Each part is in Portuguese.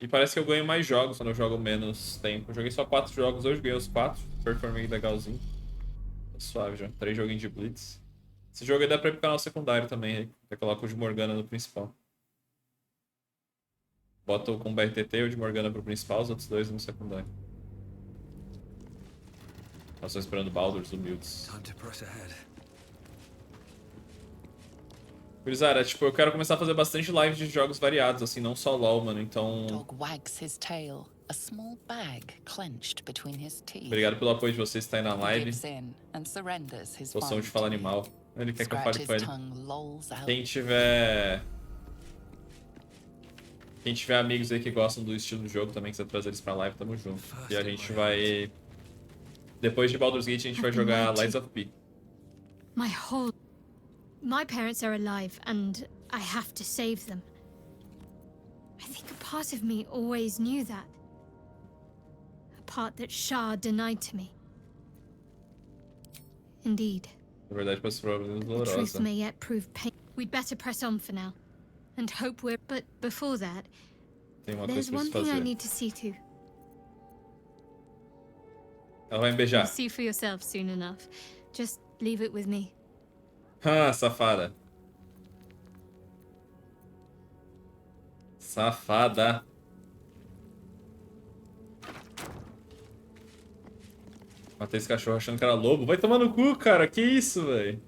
E parece que eu ganho mais jogos quando eu jogo menos tempo. Eu joguei só 4 jogos, hoje ganhei os 4. Performei legalzinho. Tô suave já. 3 joguinhos de Blitz. Esse jogo aí dá pra ir pro canal secundário também. Eu coloco o de Morgana no principal. Boto o com BRTT e o de Morgana pro principal, os outros dois no secundário. Nós estamos esperando Baldur's humildes. Gurizada, tipo, eu quero começar a fazer bastante live de jogos variados, assim, não só LoL, mano, então... Obrigado pelo apoio de vocês que tá aí na live. Poção de fala animal. Ele quer que eu fale com ele. Quem tiver... Quem tiver amigos aí que gostam do estilo do jogo também, quiser trazer eles pra live, tamo junto. E a gente vai... Depois de Baldur's Gate, a gente vai jogar Lies of P. My parents are alive, and I have to save them. I think a part of me always knew that. A part that Shah denied to me. Indeed. Na verdade, para os problemas The truth dolorosa. may yet prove pain. We'd better press on for now, and hope we're... But before that, there's one thing I need to see to. Ela vai me beijar. You'll see for yourself soon enough. Just leave it with me. Ah, safada. Safada. Matei esse cachorro achando que era lobo. Vai tomar no cu, cara. Que isso, velho?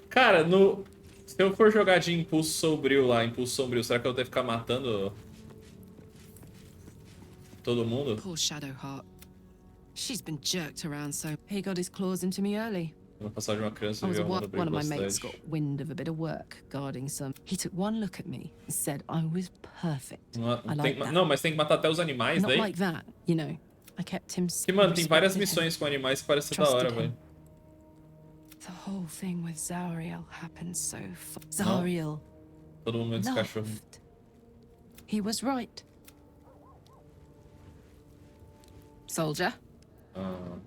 Cara, no... Se eu for jogar de Impulso Sombrio lá, Impulso Sombrio, será que eu vou ter que ficar matando todo mundo? Poor Shadowheart. She's been jerked around, so he got his claws into me early. Vou passar de uma criança I e was ver at uma work, one of my mates bastante. got wind of a bit of work guarding some. He took one look at me and said I was perfect. I like that. Não, mas tem que matar até os animais, Not daí? like that, you know. I kept him. Que, mano, tem várias missões com animais que parecem ser da hora, velho. The whole thing with Zariel happened so fast. Zariel. Todo mundo desse cachorro. He was right. Soldier. Ah.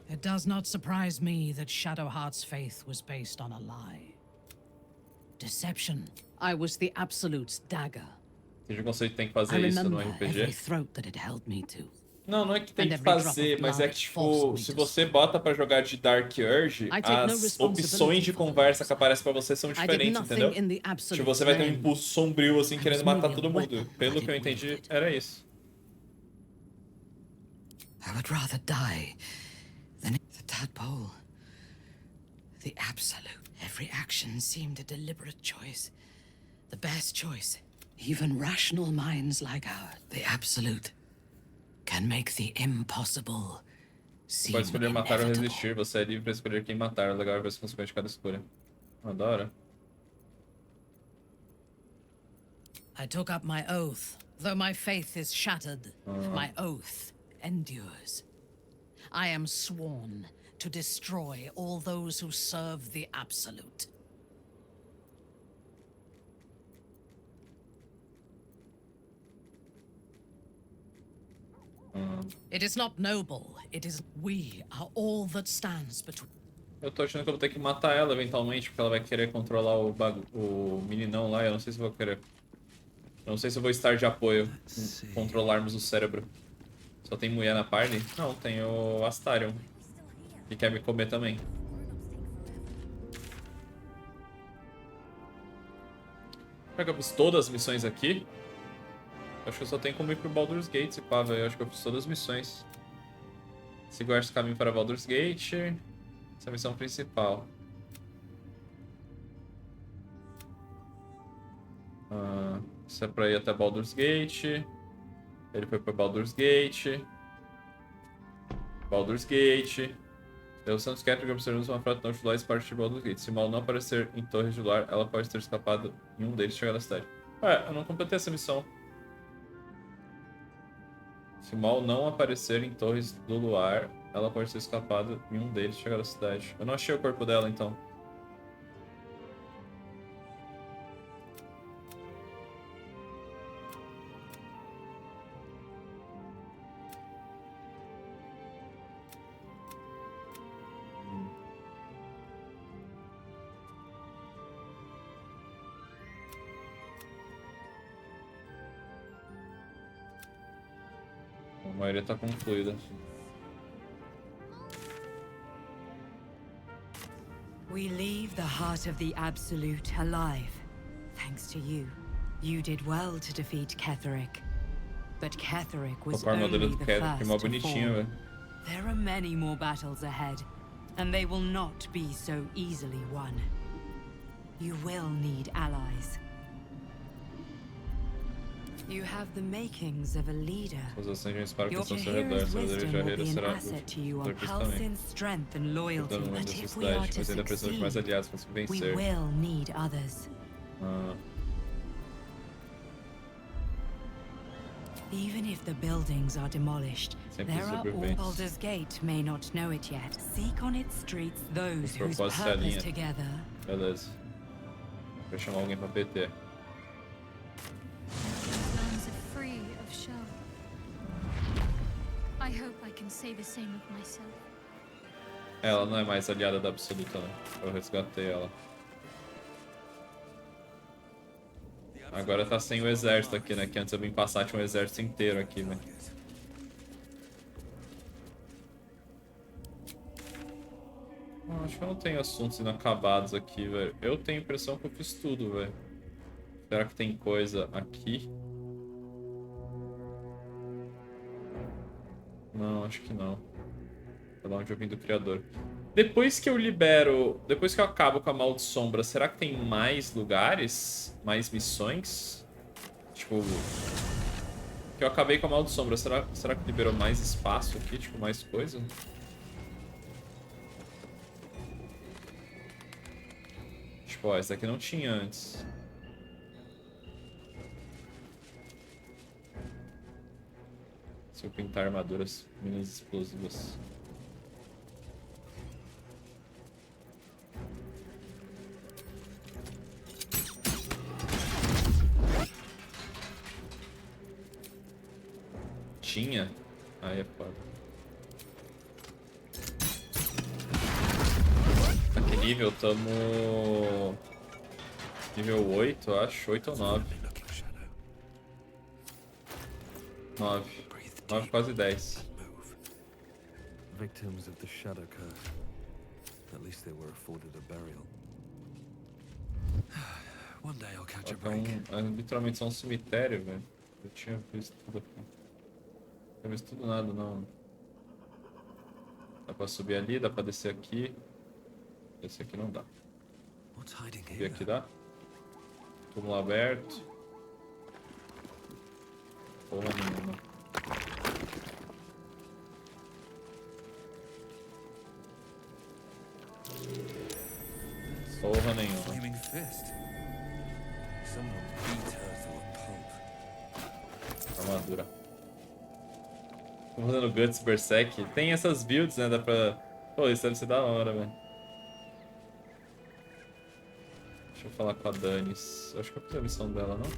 It does not surprise me that Shadowheart's faith was based on a lie. Deception. I was the Absolute's dagger. Tem conceito que tem que fazer isso no RPG? Não, não é que tem que fazer, mas é que, tipo, se você bota pra jogar de Dark Urge, as opções de conversa que aparecem pra você são diferentes, entendeu? Tipo, você vai ter um impulso sombrio, assim, querendo matar todo mundo. Pelo que eu entendi, era isso. I would rather die than the tadpole. The Absolute. Every action seemed a deliberate choice. The best choice. Even rational minds like ours. The Absolute can make the impossible seem Pode escolher matar ou resistir. Você é livre para escolher quem matar. Legal ver as consequências de cada escolha. Adoro. I took up my oath. Though my faith is shattered, my oath endures. I am sworn to destroy all those who serve the Absolute. It is not noble. It is we are all that stands between. Eu tô achando que eu vou ter que matar ela eventualmente, porque ela vai querer controlar o meninão lá. Eu não sei se eu vou querer. Eu não sei se eu vou estar de apoio em controlarmos o cérebro. Só tem mulher na party? Não, tem o Astarion, que quer me comer também. Será que eu fiz todas as missões aqui? Acho que eu só tenho como ir pro Baldur's Gate, pá, velho. Eu acho que eu fiz todas as missões. Sigo esse caminho para Baldur's Gate. Essa é a missão principal. Isso é pra ir até Baldur's Gate. Ele foi pra Baldur's Gate. Baldur's Gate. O Santos quer que observemos uma frota não titular e parte de Baldur's Gate. Se mal não aparecer em Torres de Luar, ela pode ter escapado em um deles e chegar na cidade. Ué, eu não completei essa missão. Se mal não aparecer em Torres do Luar, ela pode ter escapado em um deles e chegar na cidade. Eu não achei o corpo dela, então. A maioria tá concluída. We leave the heart of the Absolute alive, thanks to you. You did well to defeat Ketheric. But Ketheric was only the first to fall. There are many more battles ahead, and they will not be so easily won. You will need allies. You have the makings of a leader. Your hero's wisdom will be an asset to you on Halsin's strength and loyalty. But if we are to succeed, we will need others. Even if the buildings are demolished, there are all. Baldur's Gate may not know it yet. Seek on its streets those whose purpose together. Beleza. Vou chamar alguém pra PT. Ela não é mais aliada da Absoluta, né? Eu resgatei ela. Agora tá sem o exército aqui, né? Que antes eu vim passar, tinha um exército inteiro aqui, velho. Acho que eu não tenho assuntos inacabados aqui, velho. Eu tenho a impressão que eu fiz tudo, velho. Será que tem coisa aqui? Não, acho que não. É lá onde eu vim do criador. Depois que eu libero... Depois que eu acabo com a Mal de Sombra, será que tem mais lugares? Mais missões? Tipo... Que eu acabei com a Mal de Sombra. Será que liberou mais espaço aqui? Tipo, mais coisa? Tipo, ó, essa aqui não tinha antes. Se eu pintar armaduras, minas explosivas. Tinha? Aí é foda. A que nível? Tamo... Nível 8, eu acho. 8 ou 9. 9. 9, quase 10. Victims of the shadow curse. At least they were afforded a burial. One day I'll catch a break. É literalmente só um cemitério, velho. Eu tinha visto tudo aqui. Não tinha visto tudo nada, não. Dá pra subir ali, dá pra descer aqui. Esse aqui não dá. Subir aqui dá. Túmulo aberto. Porra nenhuma. Porra nenhuma. Armadura. Tô fazendo Guts Berserk. Tem essas builds, né? Dá pra... Pô, isso deve ser da hora, velho. Deixa eu falar com a Danis. Acho que eu fiz a missão dela, não?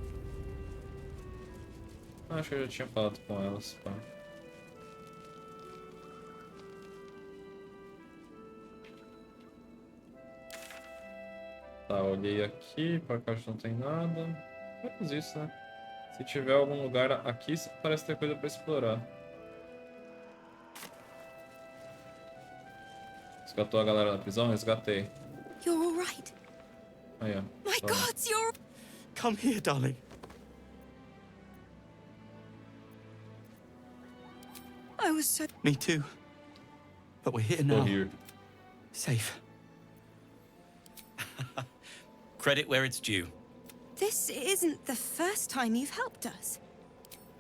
Acho que eu já tinha falado com elas, pá. Tá, olhei aqui, pra cá não tem nada. Menos isso, né? Se tiver algum lugar aqui, parece ter coisa pra explorar. Resgatou a galera na prisão? Resgatei. You're all right. Aí, ó. My God, you're... Come here, darling. I was so... Me too. But we're here Tô now. here. Safe. Credit where it's due. This isn't the first time you've helped us.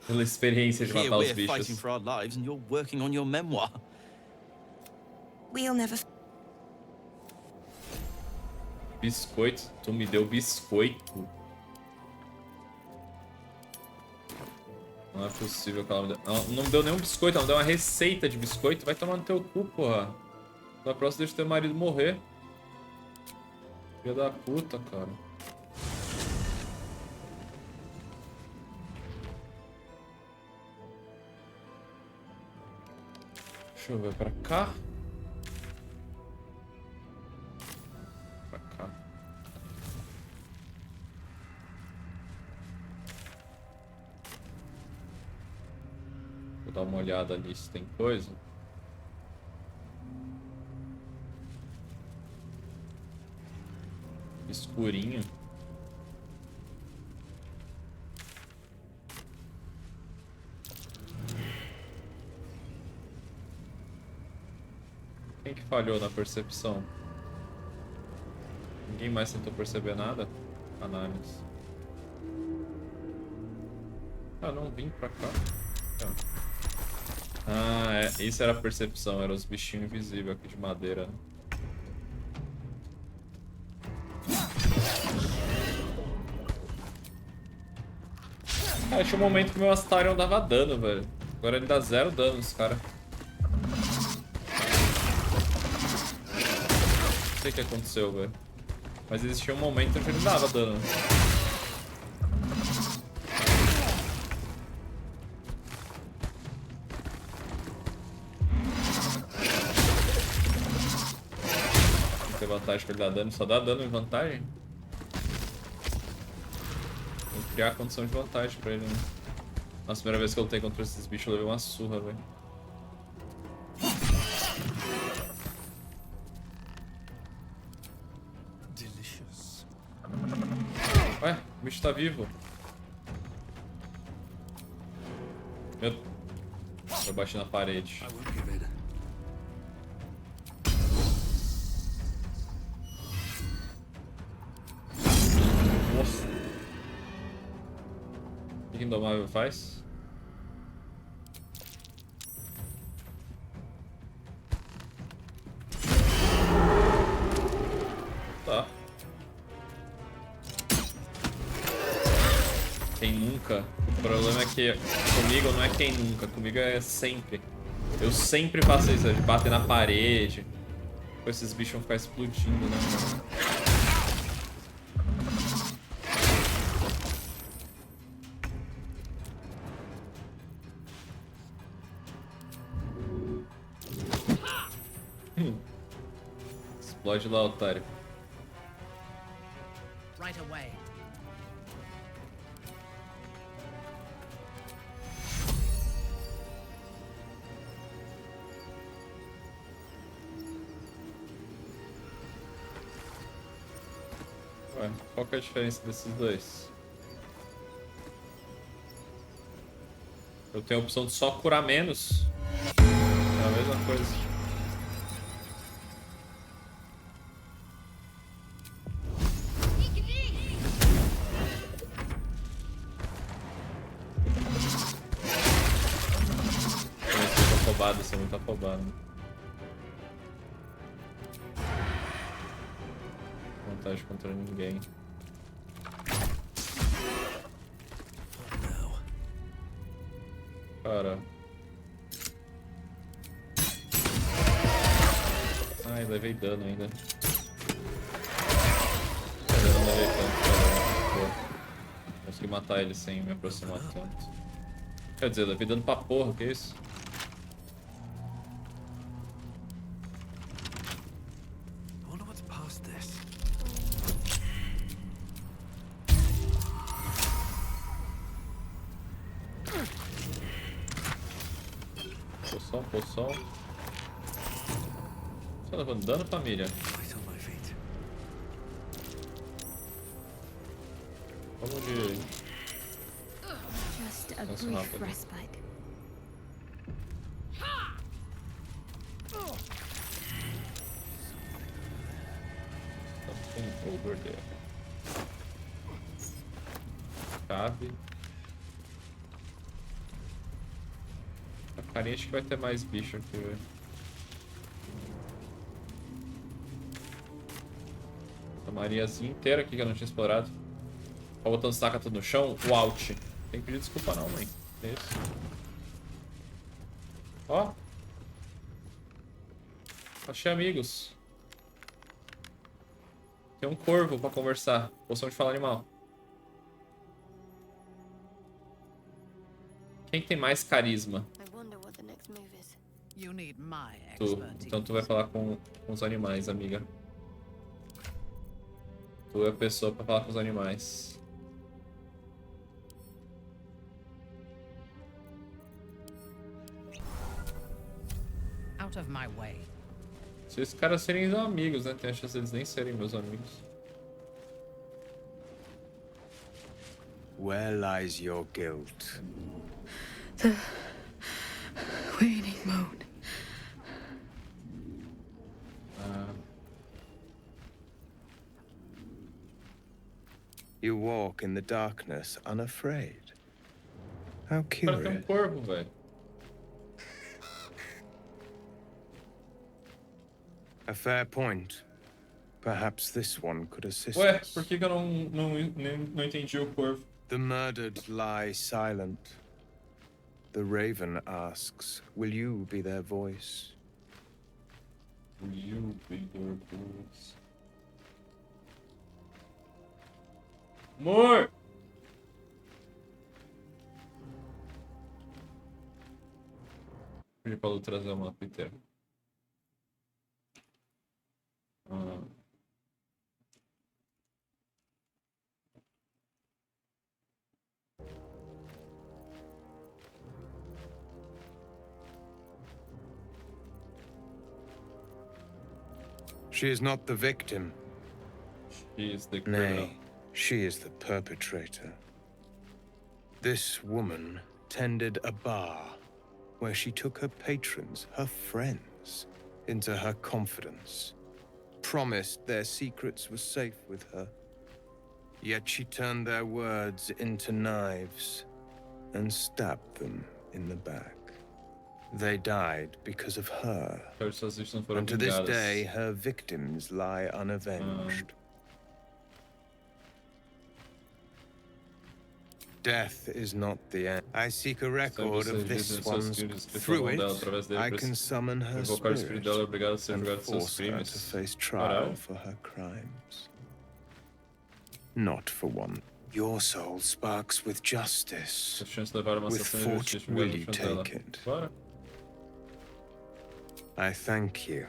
Pela experiência de Here matar os we're fighting bichos. for our lives and you're working on your memoir. We'll never... Biscoito? Tu me deu biscoito? Não é possível que ela me deu... Não me deu nenhum biscoito, ela me deu uma receita de biscoito. Vai tomar no teu cu, porra. Na próxima deixa teu marido morrer. Filha da puta, cara. Deixa eu ver pra cá. Pra cá. dar uma olhada ali se tem coisa. Escurinho. Quem que falhou na percepção? Ninguém mais tentou perceber nada? Análise. Ah, não vim pra cá. Ah, é. Isso era a percepção. Eram os bichinhos invisíveis aqui de madeira. Ah, tinha um momento que meu Astarion dava dano, velho. Agora ele dá 0 dano nesse cara. Não sei o que aconteceu, velho. Mas existia um momento que ele dava dano. Não tem vantagem pra ele dar dano, só dá dano em vantagem? Tem que criar a condição de vantagem pra ele, né? Nossa, a primeira vez que eu lutei contra esses bichos eu levei uma surra, velho. Ué, o bicho tá vivo. Eu bati na parede. Nossa. O que Indomável faz? Tá. Quem nunca? O problema é que comigo não é quem nunca, comigo é sempre. Eu sempre faço isso, de bater na parede. Com esses bichos vão ficar explodindo, né? Explode lá, otário. Right away. Ué, qual que é a diferença desses dois? Eu tenho a opção de só curar menos. É a mesma coisa. Isso é muito afobado. Vantagem contra ninguém. Cara. Ai, levei dano ainda. Eu não levei tanto, cara. Consegui matar ele sem me aproximar tanto. Quer dizer, levei dano pra porra, que é isso? Poção. Tá levando dano, família? Vamos de... Just a brief respite. Something over there. Chave. Carinha, acho que vai ter mais bicho aqui, velho. A mariazinha inteira aqui que eu não tinha explorado. Ó, botando saca tudo no chão. O Alt. Tem que pedir desculpa não, mãe. É isso. Ó. Achei amigos. Tem um corvo pra conversar. Poção de falar animal. Quem tem mais carisma? Tu. Então tu vai falar com os animais, amiga. Tu é a pessoa pra falar com os animais. out of my way. Se esses caras serem amigos, né? Tem a chance deles nem serem meus amigos. Where lies your guilt? The waning moon. You walk in the darkness unafraid. How Cara, tem curious. corvo, velho. A fair point. Perhaps this one could assist Ué, us. por que eu não entendi o corvo? The murdered lie silent. The raven asks, will you be their voice? Will you be their voice? Amor! Pedi pra Lu trazer uma piteira. She is not the victim. She is the criminal. Nay, she is the perpetrator. This woman tended a bar where she took her patrons, her friends, into her confidence, promised their secrets were safe with her. Yet she turned their words into knives and stabbed them in the back. They died because of her. And to this day, her victims lie unavenged. Death is not the end. I seek a record of this one's. Through it, I can summon her spirit and force her to face trial for her crimes. Not for one. Your soul sparks with justice. With fortune, will you take it? I thank you.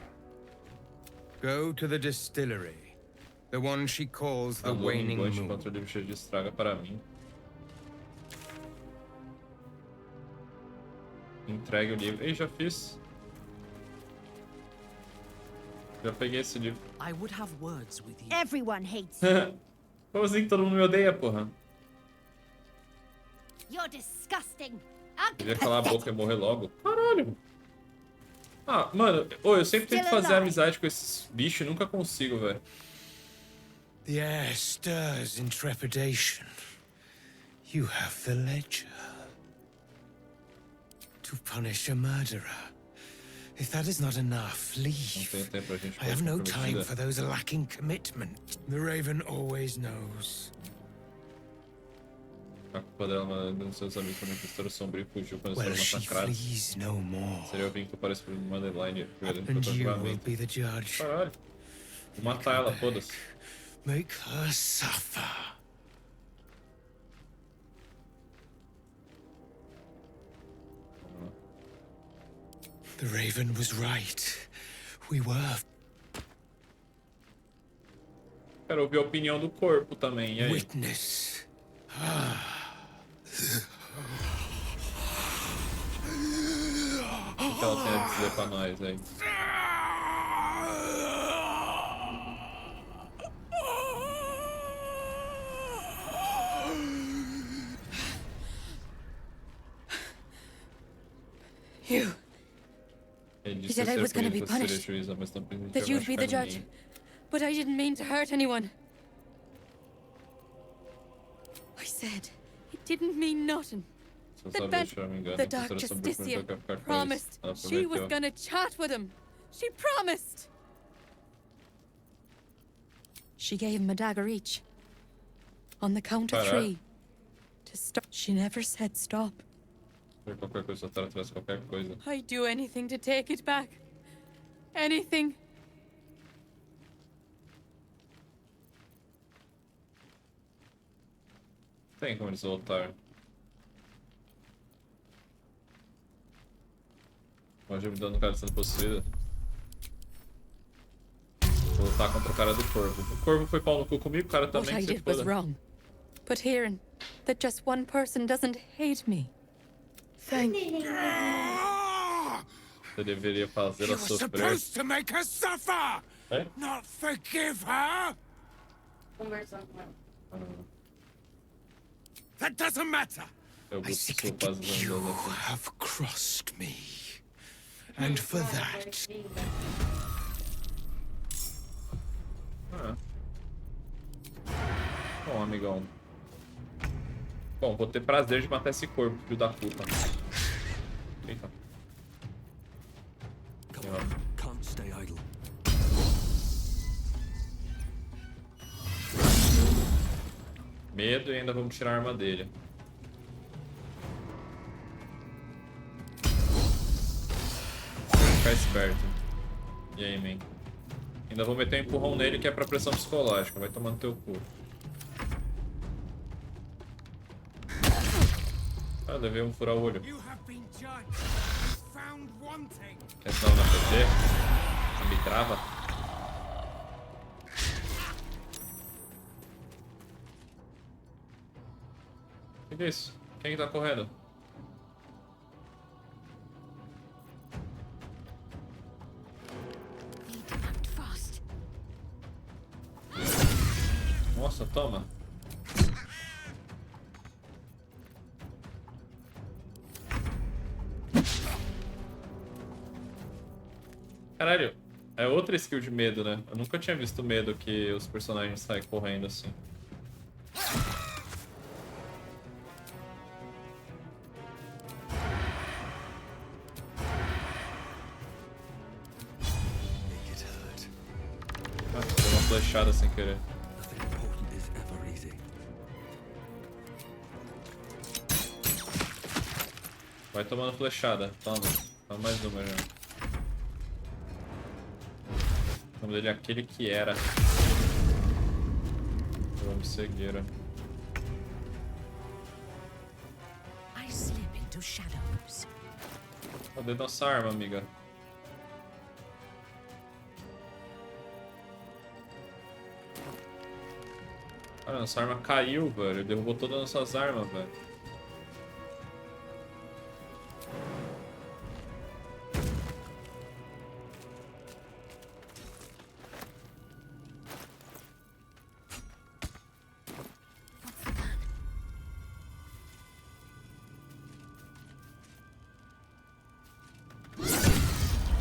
Go to the distillery, the one she calls the waning moon. Entregue o livro. Ei, já fiz. Já peguei esse livro. I would have words with you. Everyone hates Como assim que todo mundo me odeia, porra? You're disgusting. Queria calar a boca e morrer logo. Caralho. Ah, mano, eu sempre tento fazer amizade com esses bichos e nunca consigo, velho. The air stirs in trepidation. You have the ledger. To punish a murderer. If that is not enough, leave. I have no time for those lacking commitment. The Raven always knows. A culpa dela mandando seus amigos para uma mistura sombria e fugiu quando eles foram massacrados. Seria o vínculo para esse Madeline. And you will be the judge. Caralho. Vou matar ela, foda-se. Make her suffer. The Raven was right. We were. Quero ouvir a opinião do corpo também, e aí? Witness. O que ela tem a dizer pra nós aí? You said I was going to be punished, that you'd be the judge, but I didn't mean to hurt anyone. I said it didn't mean nothing. That meant the Dark Justicia promised she was going to chat with him. She promised. She gave him a dagger each. On the count of 3. To stop. She never said stop. I'd do anything to take it back. Anything. Tem como eles voltar. Pode me dando o cara sendo possuído. Vou lutar contra o cara do corvo. O corvo foi pau no cu comigo, o cara também. What I did was wrong. But hearing that just one person doesn't hate me. Thank you. Você deveria fazê-la sofrer. É? Not forgive her. Conversando com ela. That doesn't matter. Eu I see that you have crossed me, and for that. Bom, amigão. Bom, vou ter prazer de matar esse corpo, filho da puta. Eita. Can't stay idle. Medo e ainda vamos tirar a arma dele. Vou ficar esperto. E aí, man? Ainda vou meter um empurrão nele que é pra pressão psicológica. Vai tomando teu cu. Ah, levei um furar o olho. Questão na PT. Não me trava. O que é isso? Quem que tá correndo? Nossa, toma. Caralho, é outra skill de medo, né? Eu nunca tinha visto medo que os personagens saem correndo assim. Deu uma flechada sem querer. Vai tomando flechada, toma. Toma mais uma já. O nome dele é aquele que era. Vamos seguir. Cadê nossa arma, amiga? Cara, nossa arma caiu, velho. Derrubou todas as nossas armas, velho.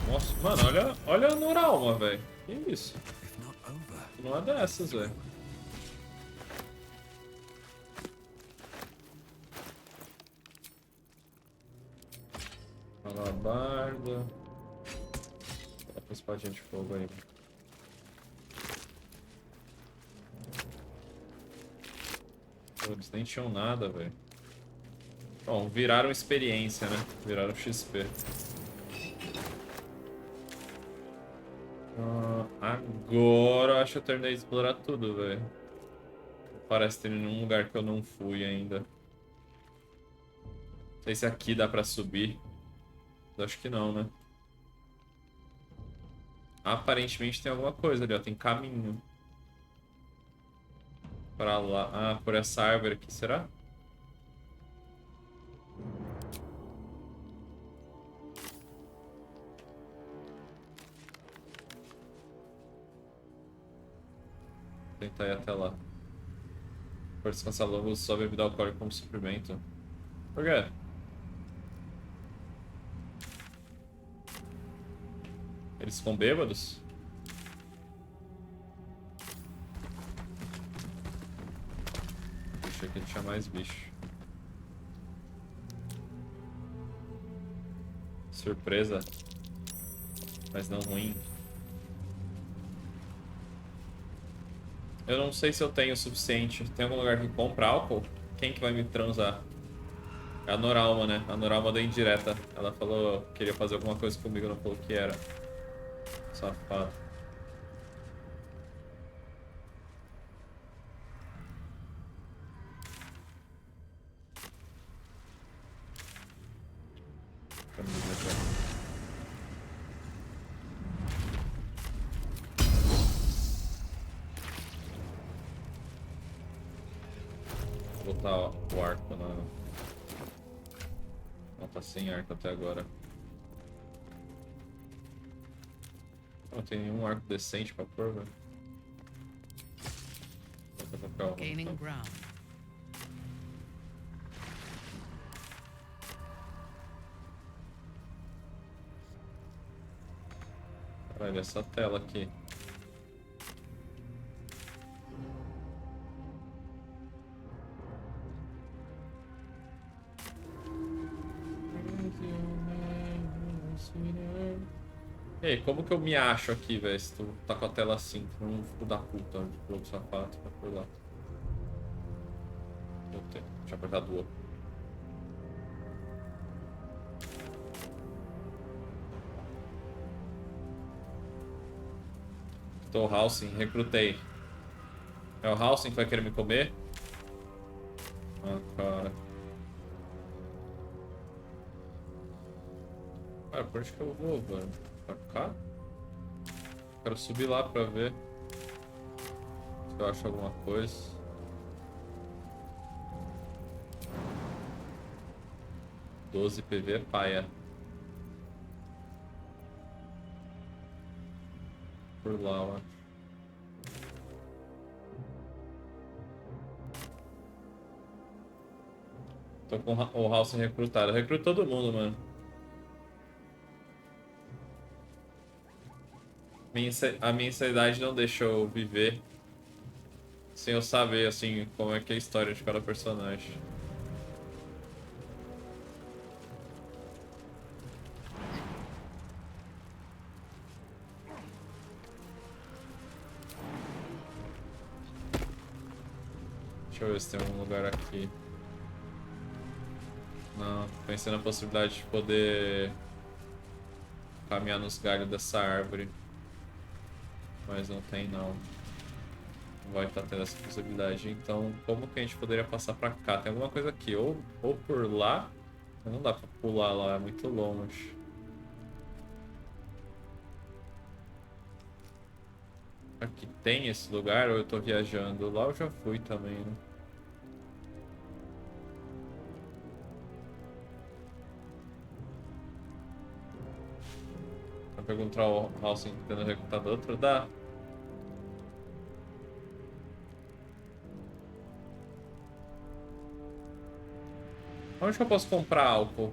Nossa, mano, olha a Noralma, velho. Que isso? Não é dessas, velho. Alabarda. Dá pra espadinha de fogo aí. Pô, eles nem tinham nada, velho. Bom, viraram experiência, né? Viraram XP. Agora eu acho que eu terminei de explorar tudo, velho. Parece ter nenhum lugar que eu não fui ainda. Não sei se aqui dá pra subir. Eu acho que não, né? Aparentemente tem alguma coisa ali, ó. Tem caminho. Pra lá. Ah, por essa árvore aqui, será? Vou tentar ir até lá. Por descansar logo, só bebida alcoólica como suprimento. Por quê? Eles ficam bêbados? Achei que tinha mais bicho. Surpresa. Mas não ruim. Eu não sei se eu tenho o suficiente. Tem algum lugar que compra álcool? Quem que vai me transar? É a Noralma, né? A Noralma da indireta. Ela falou que queria fazer alguma coisa comigo, não falou o que era. Safado. Vou botar ó, o arco na... Não, tá sem arco até agora. Não tem nenhum arco decente pra pôr, velho. Gaining ground. Caralho, essa tela aqui. Ei, como que eu me acho aqui, velho? Se tu tá com a tela assim, tu não fico da puta de pôr o sapato pra por lá. Deixa eu apertar duas. Tô o Halsing, recrutei. É o Halsing que vai querer me comer? Ah, cara. Cara, por onde que eu vou, velho? Pra cá? Quero subir lá pra ver se eu acho alguma coisa. (12 PV, paia. Por lá, ó. Tô com o House recrutado. Eu recruto todo mundo, mano. A minha insanidade não deixa eu viver sem eu saber, assim, como é que é a história de cada personagem. Deixa eu ver se tem um lugar aqui. Não, pensei na possibilidade de poder caminhar nos galhos dessa árvore. Mas não tem, não. Não vai estar tendo essa possibilidade. Então, como que a gente poderia passar pra cá? Tem alguma coisa aqui. Ou por lá. Não dá pra pular lá, é muito longe. Aqui tem esse lugar ou eu tô viajando? Lá eu já fui também, né? Pra perguntar ao Halsing tendo recrutado outro, dá? Onde que eu posso comprar álcool?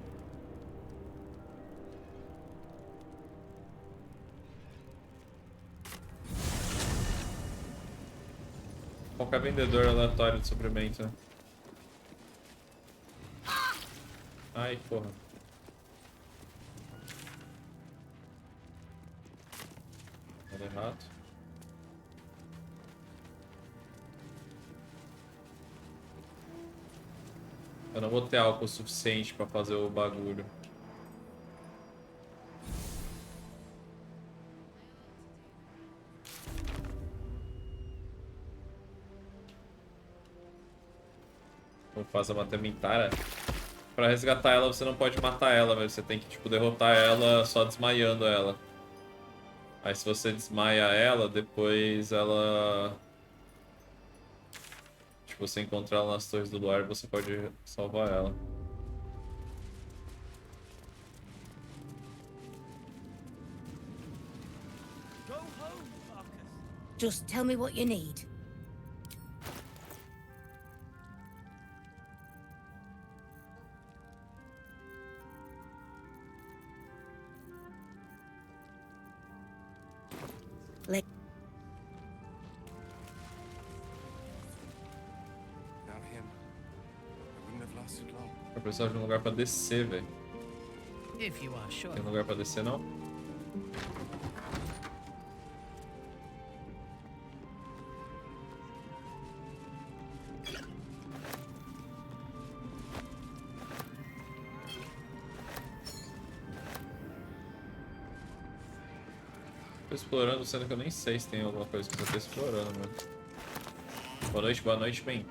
Qualquer vendedor aleatório de suprimento. Ai, porra. Nada errado. Eu não vou ter álcool suficiente pra fazer o bagulho. Vou fazer uma Tementara. Pra resgatar ela, você não pode matar ela, mas você tem que, tipo, derrotar ela só desmaiando ela. Aí se você desmaia ela, depois ela... Tipo, você encontrar ela nas torres do luar, você pode salvar ela. Just tell me what you need. Eu precisava de um lugar pra descer, velho. Tem um lugar pra descer, não? Tô explorando, sendo que eu nem sei se tem alguma coisa que eu tô explorando, mano. Boa noite, bem.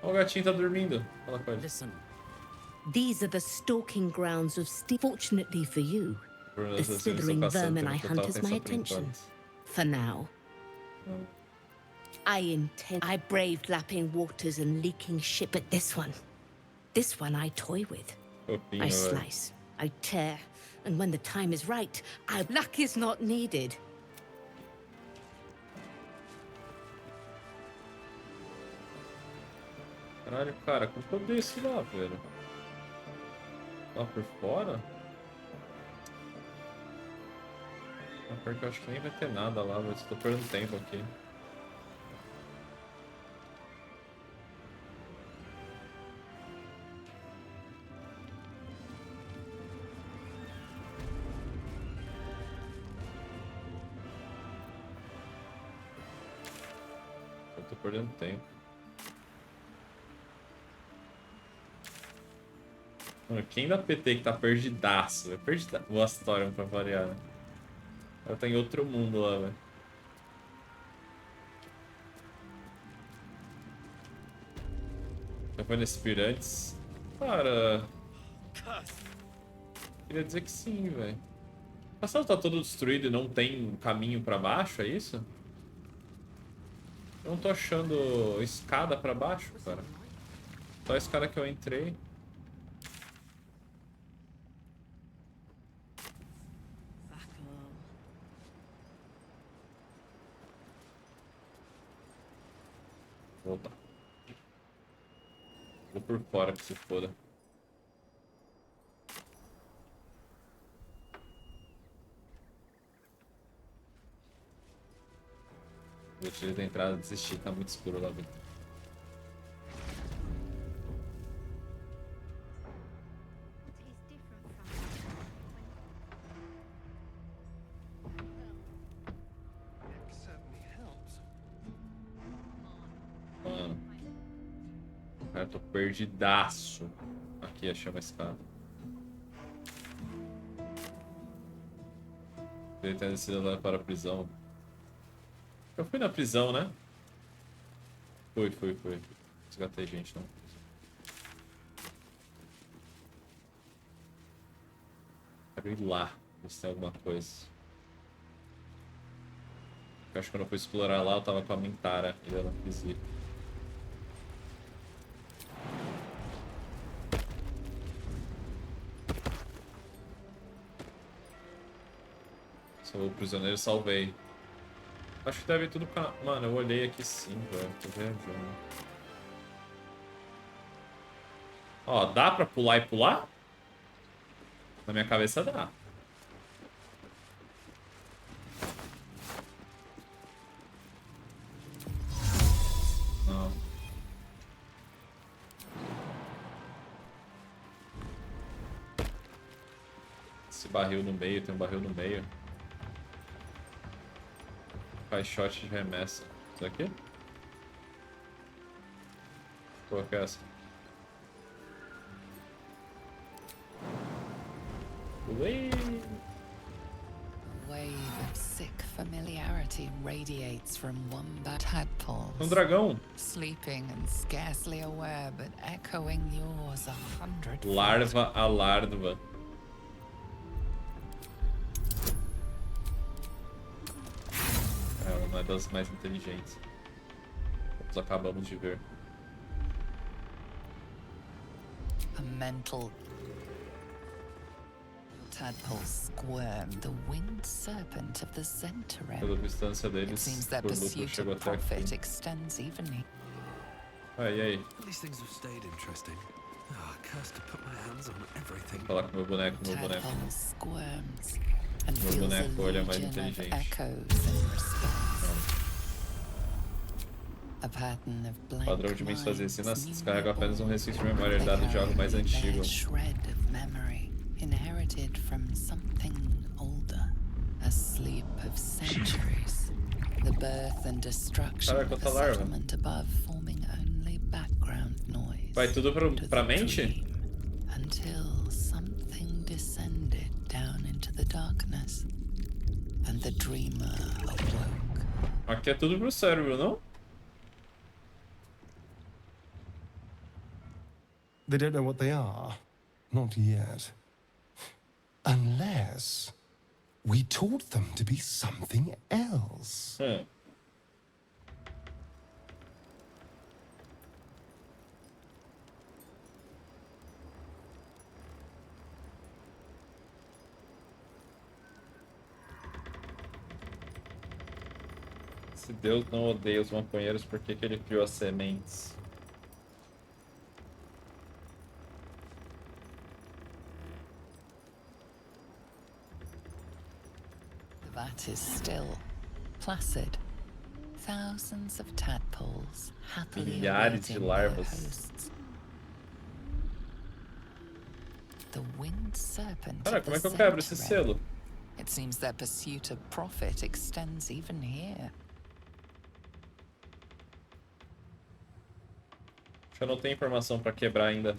O gatinho tá dormindo. Fala com ele. Listen. These are the stalking grounds of Fortunately for you, the slithering vermin I hunt has my attention. For now. I braved lapping waters and leaking shit, but this one I toy with. I slice, I tear, and when the time is right, luck is not needed. Caralho, cara, como que eu desço lá, velho? Lá por fora? Porque eu acho que nem vai ter nada lá, mas tô perdendo tempo aqui. Eu tô perdendo tempo. Mano, quem da PT que tá perdidaço? Perdidaço. Boa história pra variar, né? Ela tá em outro mundo lá, velho. Já foi nesse Pirantes? Cara... Queria dizer que sim, velho. O castelo tá todo destruído e não tem caminho pra baixo, é isso? Eu não tô achando escada pra baixo, cara. Só a escada que eu entrei. Voltar. Vou por fora que se foda. Vou tirar da entrada e desistir, tá muito escuro lá dentro. Mano. Cara, eu tô perdidaço. Aqui, achei uma escada. Ele tem descido lá para a prisão. Eu fui na prisão, né? Fui. Resgatei gente, não. Quero ir lá, ver se tem alguma coisa. Eu acho que quando eu fui explorar lá, eu tava com a Mintara e eu não quis ir. Sou o prisioneiro, salvei. Acho que deve tudo pra... Mano, eu olhei aqui sim, velho. Tô viajando. Ó, dá pra pular e pular? Na minha cabeça dá. Não. Esse barril no meio, tem um barril no meio. Faz shot de remessa. Isso aqui? Qual que é essa? Ui! A wave of sick familiarity radiates from wombat tadpoles. Um dragão. Sleeping and scarcely aware, but echoing yours 100. Larva a larva. É uma das mais inteligentes. Nós acabamos de ver. A mental tadpole squirm, the winged serpent of the Centaurin. Pela distância deles, It seems their o lucro pursuit chegou of até profit aqui. extends evenly. Ah, e aí? These things have stayed interesting. Ah, cursed to put my hands on everything. Vou falar com meu boneco, meu boneco. Tadpole squirms and Meu feels a boneco, ele é mais legion of inteligente. echoes and response. A pattern of O blank padrão de mente fazer assim, minds, descarrega apenas um resquício de memória herdado de algo mais antigo. shred of memory inherited from something older, a sleep of centuries, the birth and destruction Caraca, of quanta a larva. settlement above forming only background noise. Vai tudo pra mente? Until something descended down into the darkness, and the dreamer awoke. Aqui é tudo pro cérebro, não? They don't know what they are. Not yet. Unless we taught them to be something else. Se Deus não odeia os maconheiros, por que ele criou as sementes? The vat is still placid. Thousands of tadpoles happily Milhares de awaiting larvas. their hosts. The winged serpent Cara, of como é the que eu quebro esse century. selo? It seems their pursuit of profit extends even here. Acho que eu não tenho informação pra quebrar ainda.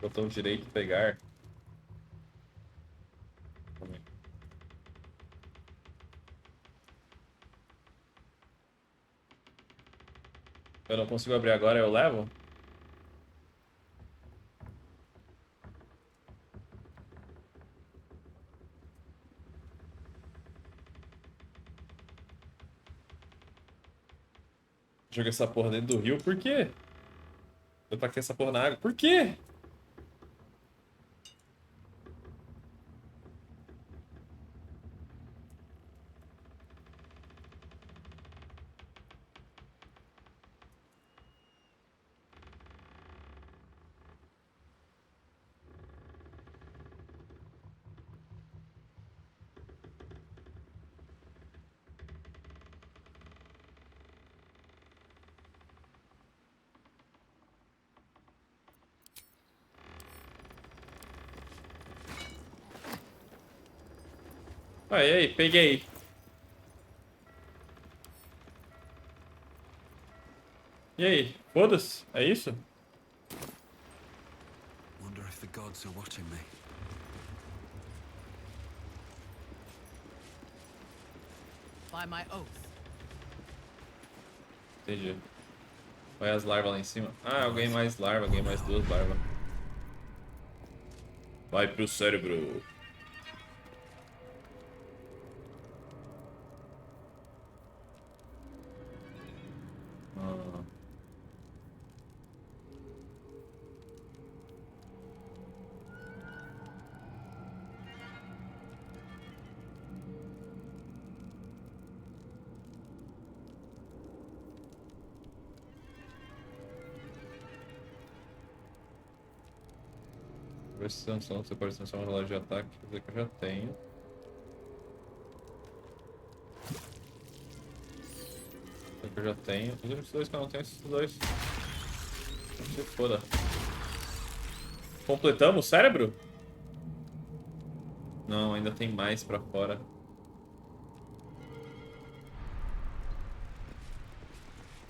Botão direito, pegar. Eu não consigo abrir agora, eu levo? Joguei essa porra dentro do rio, por quê? Eu taquei essa porra na água, por quê? Ah, e aí, peguei. E aí, foda-se, é isso? Wonder if the gods are watching me. By my oath. Entendi. Vai as larvas lá em cima. Ah, eu ganhei mais larva, ganhei mais 2 larvas. Vai pro cérebro. Sanção, você pode transformar um relógio de ataque, quer dizer que eu já tenho. Que eu já tenho. Os únicos dois que eu não tenho, esses dois. Se foda. Completamos o cérebro? Não, ainda tem mais pra fora.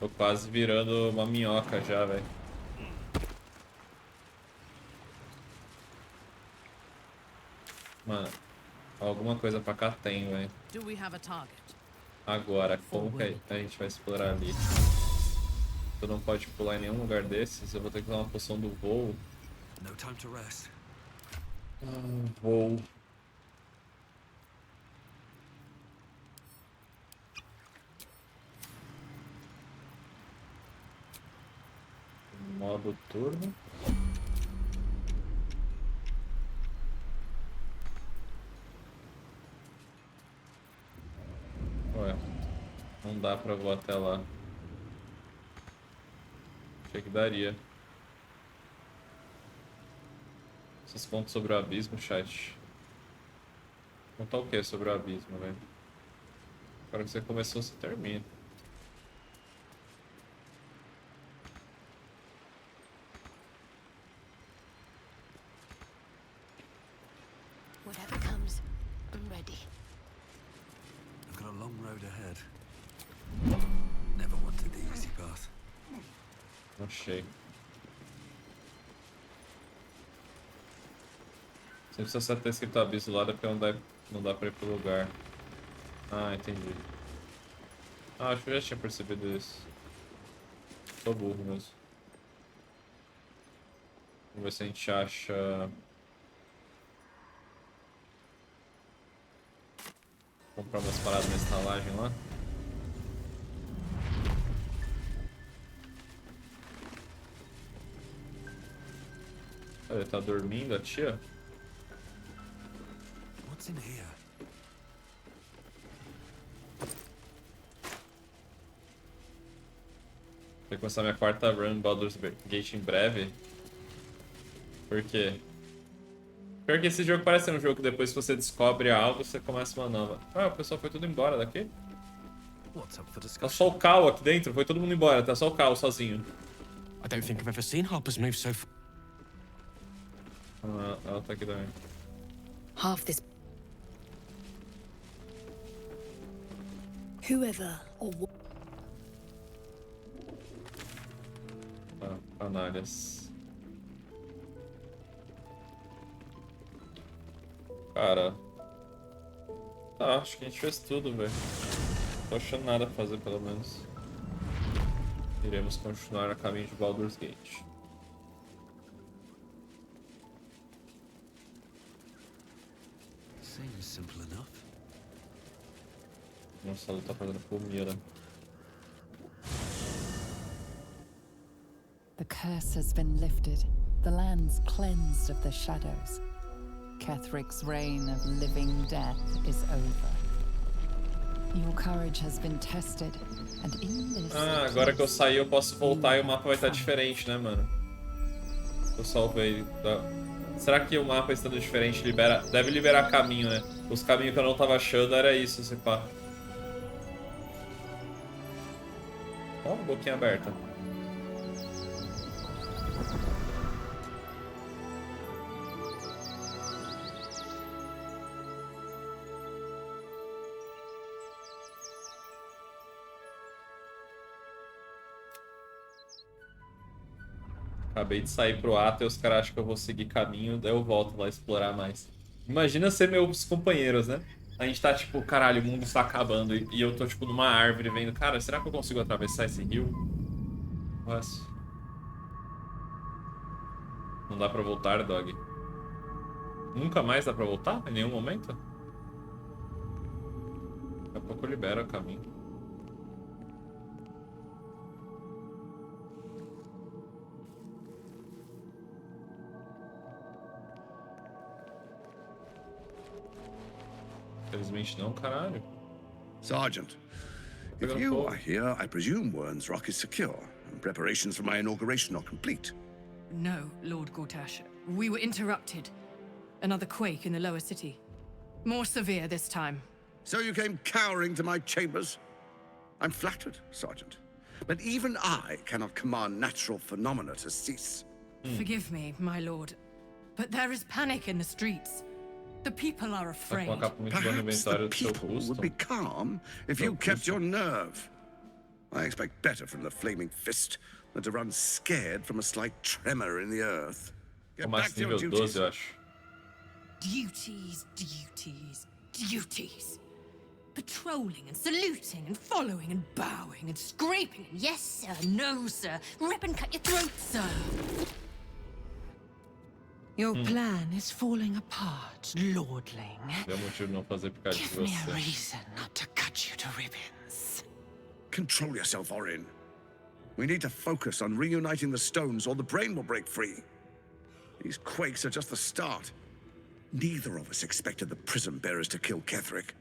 Tô quase virando uma minhoca já, velho. Mano, alguma coisa pra cá tem, velho. Agora, como que a gente vai explorar ali? Tu não pode pular em nenhum lugar desses. Eu vou ter que usar uma poção do voo. No time to rest. Voo. Modo turno. Ué, não dá pra voar até lá. Achei que daria. Vocês contam sobre o abismo, chat? Contar o que sobre o abismo, velho? Agora que você começou, você termina. Whatever comes, I'm ready. I've got a long road ahead. Never wanted the easy path. Achei. Se precisa só ter escrito abismo lá, é porque não dá pra ir pro lugar. Ah, entendi. Ah, acho que eu já tinha percebido isso. Tô burro mesmo. Vamos ver se a gente acha... Comprar umas paradas na estalagem lá. Ele tá dormindo, a tia? What's in here? Vou começar minha quarta run Baldur's Gate em breve. Por quê? Porque esse jogo parece ser um jogo que depois que você descobre algo, você começa uma nova. Ah, o pessoal foi tudo embora daqui? Tá só o Cal aqui dentro, foi todo mundo embora, tá só o Cal sozinho. I don't think I've ever seen Harper's move so far. Ah, ela tá aqui também. Half this. Whoever or what. Tá, canalhas. Cara. Tá, acho que a gente fez tudo, velho. Não tô achando nada pra fazer, pelo menos. Iremos continuar a caminho de Baldur's Gate. Seems simple enough. Nossa, ela tá fazendo comida. The curse has been lifted. The land's cleansed of the shadows. Kethric's reign of living death is over. Your courage has been tested, and in this Ah, agora que eu saí eu posso voltar e o mapa vai estar diferente, né, mano? Eu salvei. Será que o mapa estando diferente deve liberar caminho, né? Os caminhos que eu não tava achando era isso, se pá. Ó, boquinha aberta. Acabei de sair pro ato e os caras acham que eu vou seguir caminho, daí eu volto lá explorar mais. Imagina ser meus companheiros, né? A gente tá tipo, caralho, o mundo está acabando e eu tô tipo numa árvore vendo, cara, será que eu consigo atravessar esse rio? Nossa. Não dá pra voltar, dog. Nunca mais dá pra voltar? Em nenhum momento? Daqui a pouco eu libero o caminho. Infelizmente não, caralho. Sergeant, if you are here, I presume Wern's Rock is secure, and preparations for my inauguration are complete. No, Lord Gortash. We were interrupted. Another quake in the lower city. More severe this time. So you came cowering to my chambers? I'm flattered, Sergeant. But even I cannot command natural phenomena to cease. Forgive me, my lord, but there is panic in the streets. The people are afraid. Perhaps the people would be calm if you kept your nerve. I expect better from the flaming fist than to run scared from a slight tremor in the earth. Get back to your duties. Duties, duties, duties. Patrolling and saluting and following and bowing and scraping. Yes, sir. No, sir. Rip and cut your throat, sir. Your plan is falling apart, lordling. Give me a reason not to cut you to ribbons. Control yourself, Orin. We need to focus on reuniting the stones or the brain will break free. These quakes are just the start. Neither of us expected the prison bearers to kill Ketherick.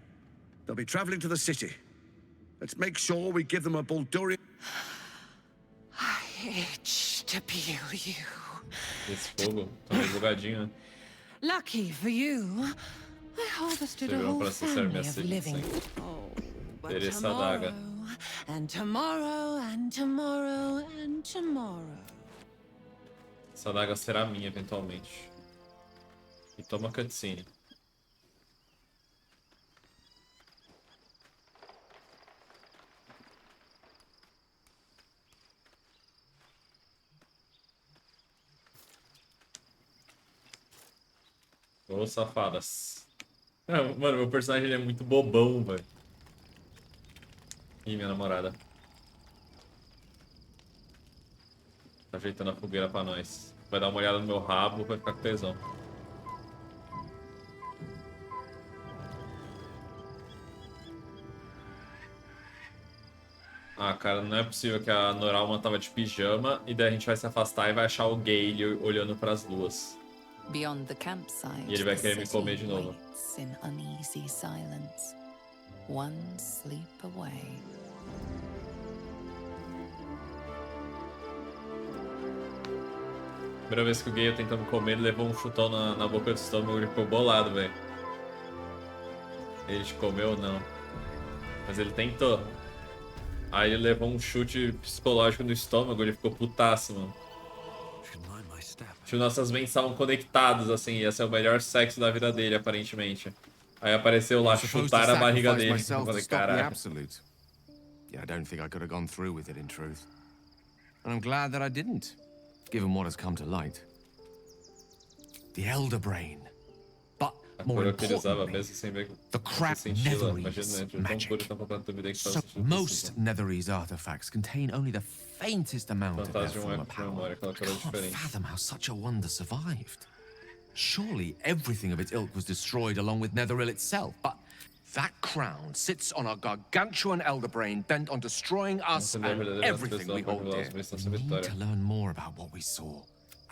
They'll be traveling to the city. Let's make sure we give them a Baldurian... I itch to peel you. Esse fogo tá meio bugadinho, né? Lucky for you, I harvested a whole family of living. Oh, but tomorrow, and tomorrow, and tomorrow, and tomorrow. Essa adaga será minha eventualmente. E toma cutscene. Ô, safadas. Mano, meu personagem ele é muito bobão, velho. Ih, minha namorada. Tá ajeitando a fogueira pra nós. Vai dar uma olhada no meu rabo, vai ficar com tesão. Ah, cara, não é possível que a Noralma tava de pijama e daí a gente vai se afastar e vai achar o Gale olhando pras luas. Beyond the campsite, E ele vai querer me comer de novo. in uneasy silence, one sleep away. Primeira vez que o Gale tentando comer, ele levou um chutão na boca do estômago e ficou bolado, velho. Ele te comeu ou não? Mas ele tentou. Aí ele levou um chute psicológico no estômago, ele ficou putaço, mano. Tipo, nossas mentes estavam conectadas, assim, ia ser o melhor sexo da vida dele, aparentemente. Aí apareceu lá, chutar a barriga dele. Eu falei, caralho. Yeah, I don't think I could have gone through with it in truth. And I'm glad that I didn't, given what has come to light. The Elder Brain. But more importantly, the crap Netherese magic. So most Netherese artifacts contain only the faintest amount of their former power. I can't fathom how such a wonder survived. Surely everything of its ilk was destroyed along with Netheril itself, but that crown sits on a gargantuan elder brain bent on destroying us and everything we hold dear. We need to learn more about what we saw.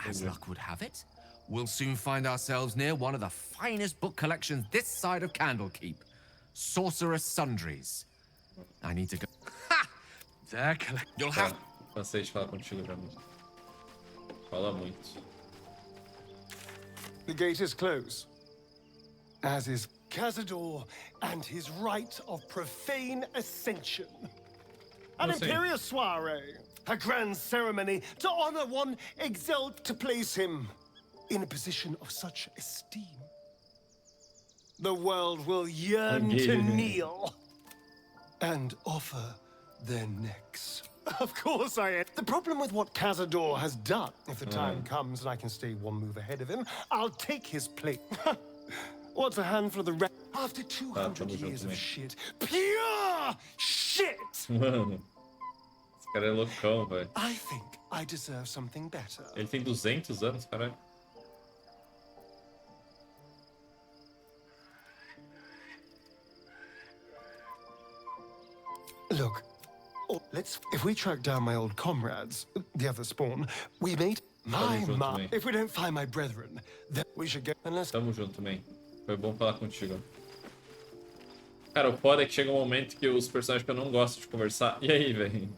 As luck would have it, we'll soon find ourselves near one of the finest book collections this side of Candlekeep. Sorcerous Sundries. I need to go. Ha! Their collect. You'll have. Cansei de falar contigo já, mano. Fala muito. The gate is closed, as is Cazador and his rite of profane ascension. An imperious soiree, a grand ceremony to honor one exalt to place him in a position of such esteem. The world will yearn to kneel and offer their necks. Of course I am. The problem with what Cazador has done, if the time comes and I can stay one move ahead of him, I'll take his plate. What's a handful of the rest? After 200 years of shit. Pure shit! Mano, esse cara é loucão, velho. I think I deserve something better. Ele tem 200 anos, caralho. Look, if we track down my old comrades, the other spawn, we made my mark. If we don't find my brethren, then we should go. Tamo junto, man. Foi bom falar contigo. Cara, o foda é que chega um momento que os personagens que eu não gosto de conversar... E aí, velho?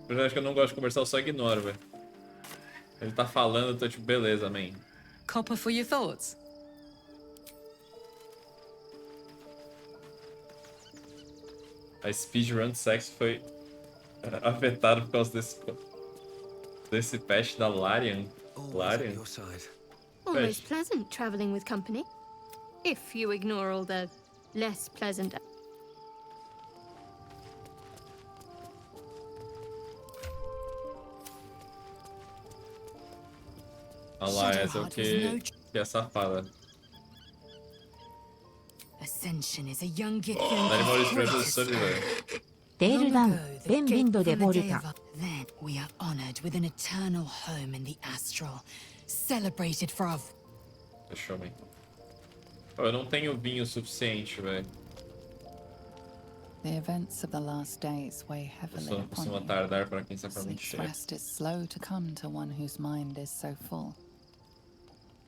Os personagens que eu não gosto de conversar, eu só ignoro, velho. Ele tá falando, eu tô tipo, beleza, man. Copper for your thoughts? A speedrun de sexo foi afetado por causa desse patch da Larian. Larian? Almost pleasant traveling with company. If you ignore all the less pleasant. Olha lá, essa é o que é safada. Ascension is a young gift. Benvindo de volta. Then we are honored with an eternal home in the astral, celebrated for our... Deixa eu ver. Eu não tenho vinho suficiente, velho. The events of the last days weigh heavily upon you. Tardar para quem está Sleep's rest is slow to come to one whose mind is so full.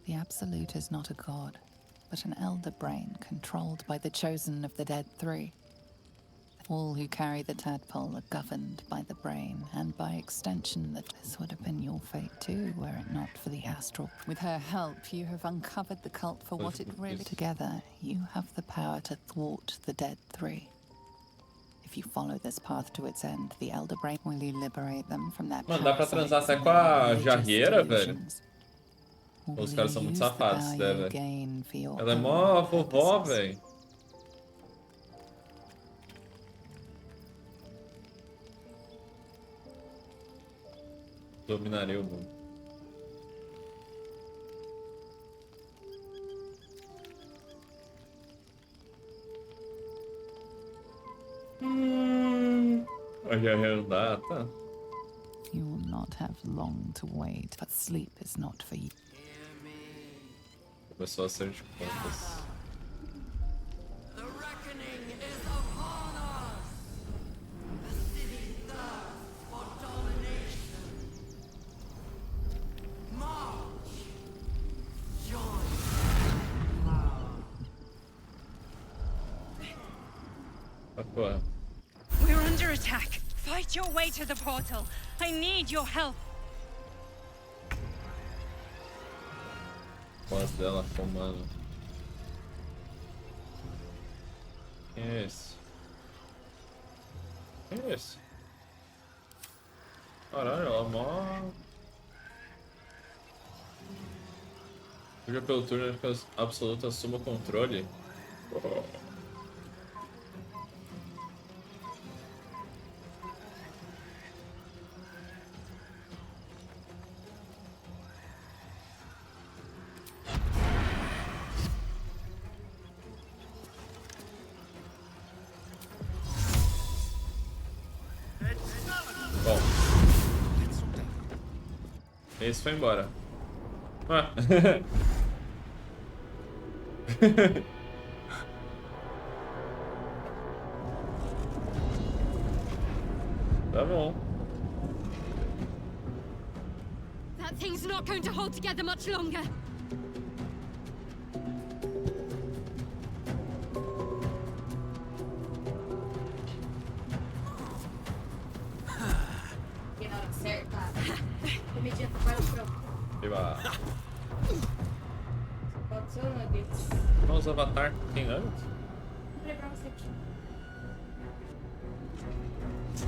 The Absolute is not a god, but an elder brain controlled by the chosen of the dead three. All who carry the tadpole are governed by the brain, and by extension that this would have been your fate too, were it not for the astral. With her help, you have uncovered the cult for what it really... Together, you have the power to thwart the dead three. If you follow this path to its end, the elder brain will liberate them from that. Mano, dá pra transar até com a jarreira, velho? Os caras são muito safados, né, velho? Ela é mó vovó, velho. Dominarei o mundo. Olha a data. You will not have long to wait, but sleep is not for you. Começou a ser de contas. Porra. We're under attack. Fight your way to the portal. I need your help. Voz dela comando. Quem é esse? Quem é esse? Caralho, ela mó... Joga pelo turno absoluto, assuma o controle. Bom. Esse foi embora. Ah. Tá bom. That thing's not going to hold together much longer. Viva. Vamos avatar quem antes?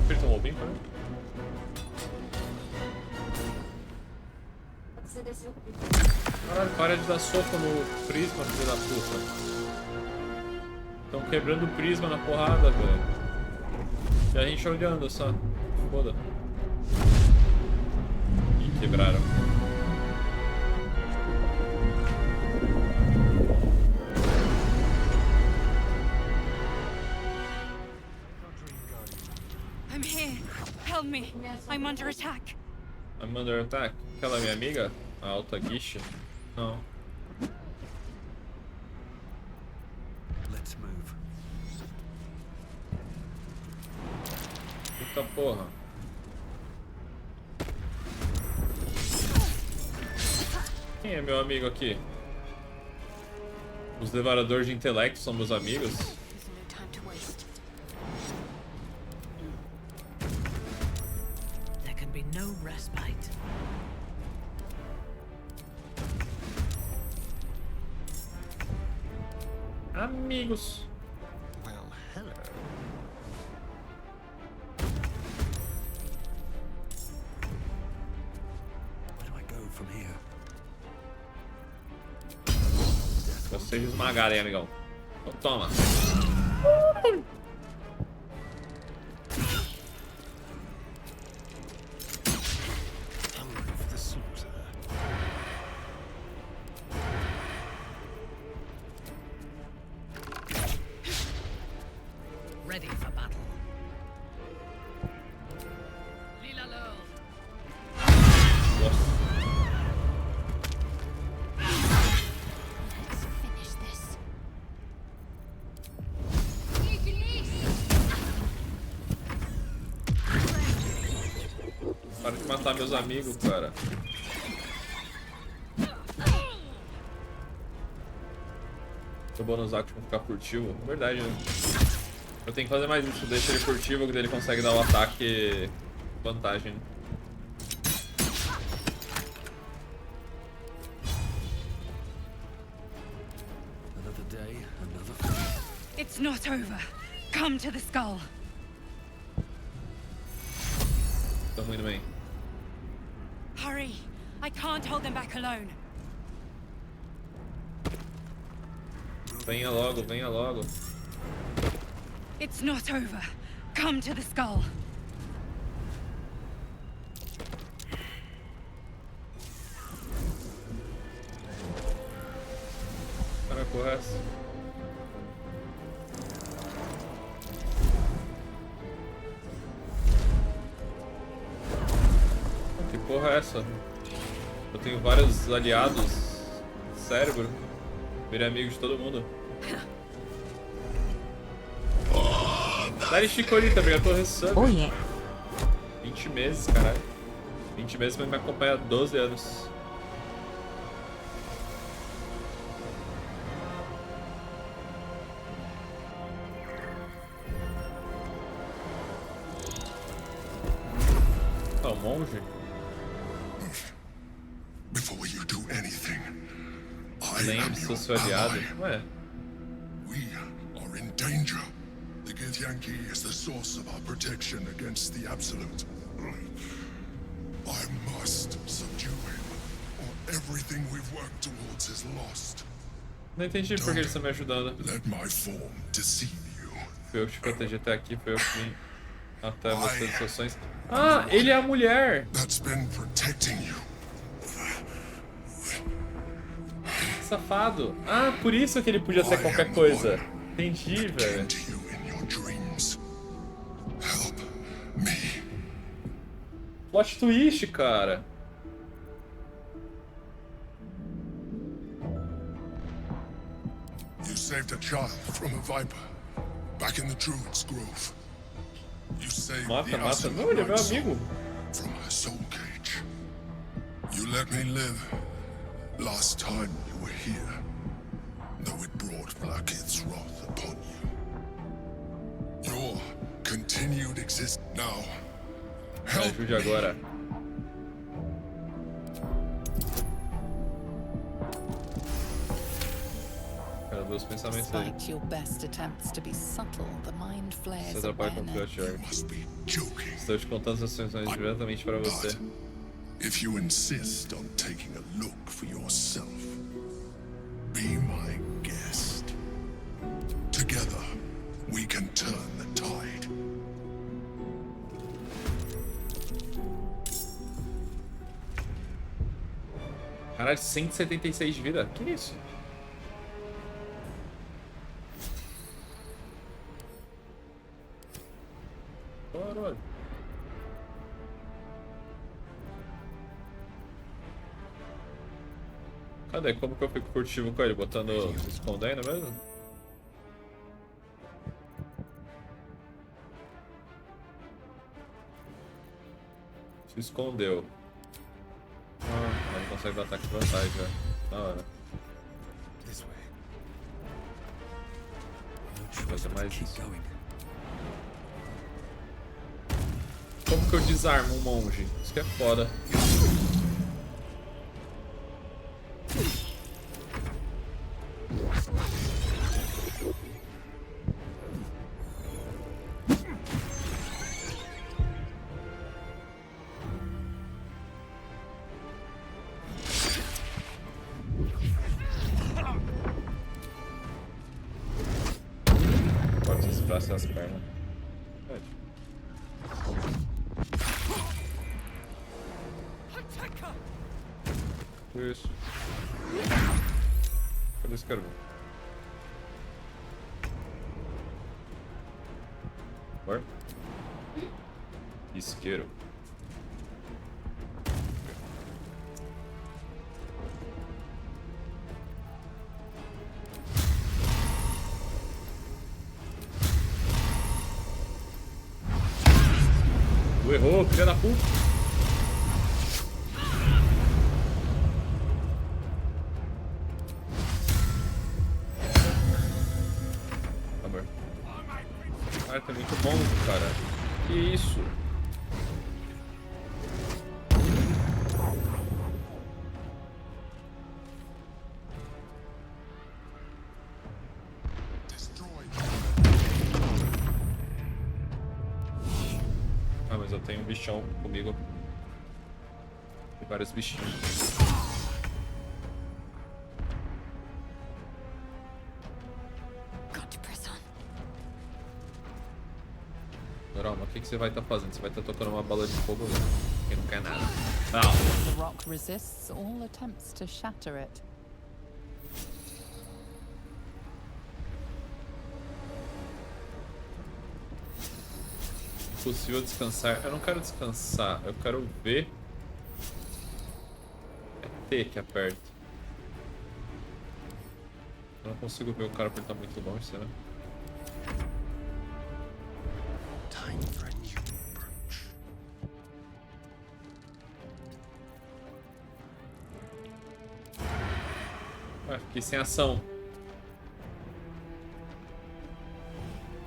Aperta um ovinho, cara. Caralho, para de dar soco no prisma, filho da puta. Estão quebrando o prisma na porrada, velho. E a gente olhando só. Foda. Ih, quebraram. I'm here. Help me. I'm under attack. I'm under attack? Aquela minha amiga? A alta guicha? Não. Let's move. Eita porra. Quem é meu amigo aqui? Os devoradores de intelecto são meus amigos? There can be no respite. Amigos. Well, hello. Where do I go from here? Vocês esmagarem, amigão. Então, toma. Hungry for the slaughter. Ready for battle. Lila LoL. Nossa. Let's finish this. Para de matar meus amigos, cara. O bônus action ficar furtivo. Verdade, né? Eu tenho que fazer mais isso. Deixa ele furtivo, que daí ele consegue dar o ataque vantagem. Another day, another fight. It's not over. Come to the skull. Tá ruim também. Hurry. I can't hold them back alone. Venha logo, venha logo. It's not over. Come to the skull. Cara, porra é essa? Que porra é essa? Eu tenho vários aliados. Cérebro. Virei amigo de todo mundo. Dá-lhe chicorita, obrigado pelo resub. Oh, yeah. 20 meses, caralho. 20 meses, mas me acompanha há 12 anos. o monge? Before you do anything, Lembre-se, seu aliado. Ué. We are in danger. The Githyanki is the source of our protection against the Absolute. I must subdue him, or everything we've worked towards is lost. Não entendi por que eles estão me ajudando. Let my form deceive you. Foi eu que te protegi até aqui, foi eu que vim até você das sociais. Ah, ele é a mulher! That's been protecting you. Safado. Ah, por isso que ele podia ser qualquer coisa. Entendi, velho. Plot twist, cara. You saved a child from a viper back in the Druid's Grove. You saved the Absolute Não, ele é meu amigo. From her soul cage. You let me live last time you were here, though it brought Blackhead's wrath upon you. Your continued existence now. Help me agora. Dos pensamentos aí. Despite your best attempts to be subtle, the mind flares Você trabalha com estou te contando as situações diretamente para você. If you insist on taking a look for yourself, be my guest. Together, we can turn the tide. Caralho, 176 de vida? Que isso? Caralho. Cadê? Como que eu fico furtivo com ele? Botando... escondendo mesmo? Se escondeu. Ah, ele consegue dar ataque de vantagem já. Da hora. Vou fazer mais isso. Como que eu desarmo um monge? Isso que é foda. Pode se braços e as pernas. Isso. Cadê esse cara? Bora. Isqueiro. Tu errou, filha da puta. Ah, tá muito bom, cara. Que isso? Ah, mas eu tenho um bichão comigo. Tem vários bichinhos. Calma, o que você vai estar fazendo? Você vai estar tocando uma bola de fogo que não quer nada. Não. The rock resists all attempts to shatter it. Impossível descansar. Eu não quero descansar, eu quero ver. É T que aperta. Eu não consigo ver o cara porque ele tá muito longe, será? Ah, fiquei sem ação.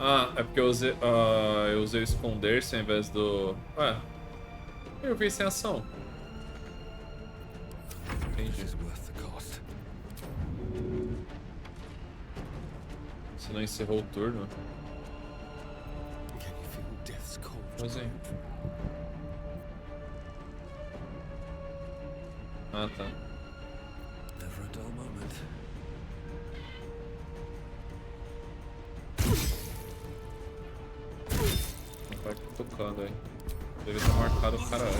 Ah, é porque eu usei o esconder-se ao invés do... Ué, Eu vi sem ação. Entendi. Você não encerrou o turno? Mas aí. Ah, tá. Never a dull moment. Vai tocando aí. Deve ter marcado o cara antes.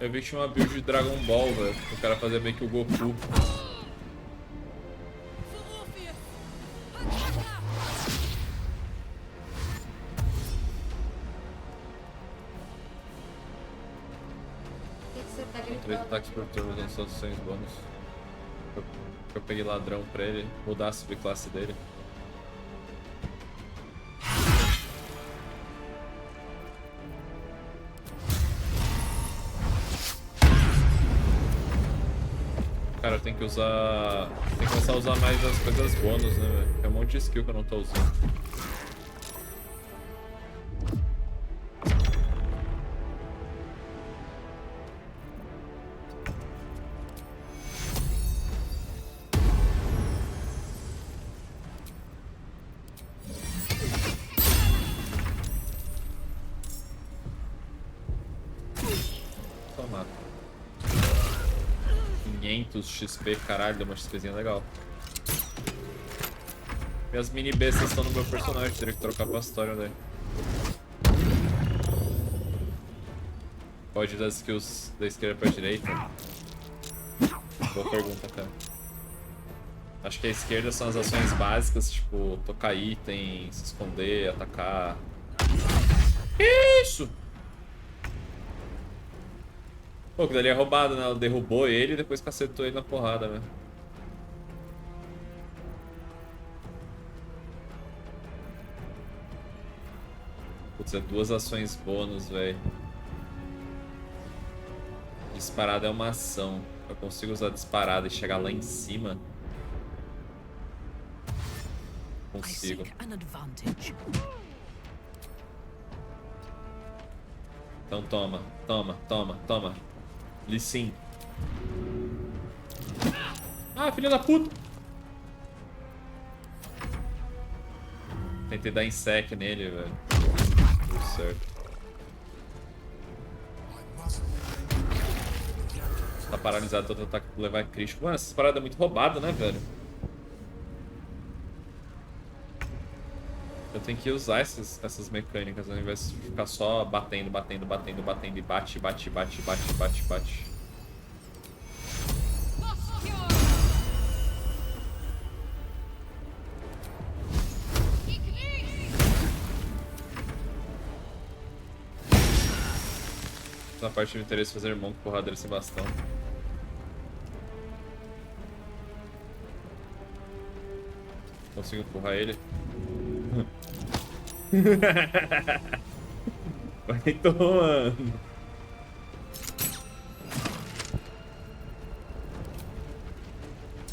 Eu vi que tinha uma build de Dragon Ball, velho. O cara fazia meio que o Goku. Com 3 ataques por turno, usando suas ações bônus. Eu peguei ladrão pra ele, mudar a subclasse dele. Cara, eu tenho que usar... Tem que começar a usar mais as coisas bônus, né, velho? Tem um monte de skill que eu não tô usando. Toma. 500 XP, caralho, deu uma XPzinha legal. Minhas mini bestas estão no meu personagem, teria que trocar pra história daí. Pode dar skills da esquerda pra direita? Boa pergunta, cara. Acho que a esquerda são as ações básicas, tipo, tocar item, se esconder, atacar. Isso! Pô, que dali é roubado, né? Ela derrubou ele e depois cacetou ele na porrada, velho. Putz, é 2 ações bônus, velho. Disparada é uma ação. Eu consigo usar disparada e chegar lá em cima? Consigo. Então toma, toma, toma, toma. Lissim. Ah, filha da puta! Tentei dar insec nele, velho. Deu certo. Tá paralisado todo ataque pra levar crítico. Mano, essas paradas é muito roubada, né, velho? Eu tenho que usar essas mecânicas ao invés de ficar só batendo, batendo, batendo, batendo e bate, bate, bate, bate, bate, bate. Na parte do interesse fazer monk porradeiro sem bastão. Consigo empurrar ele? Vai tomando.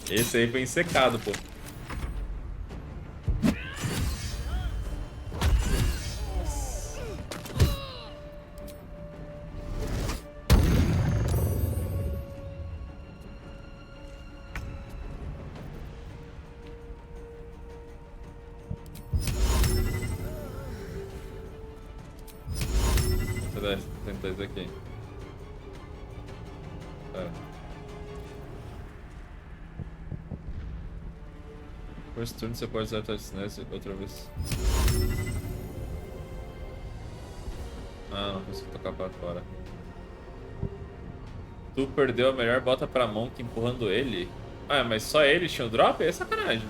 Esse aí foi ensecado, pô. Tentar isso aqui. Pera. First turn você pode usar touchness outra vez. Ah, não consigo tocar pra fora. Tu perdeu a melhor bota pra Monk empurrando ele? Ah, mas só ele tinha o drop? É sacanagem.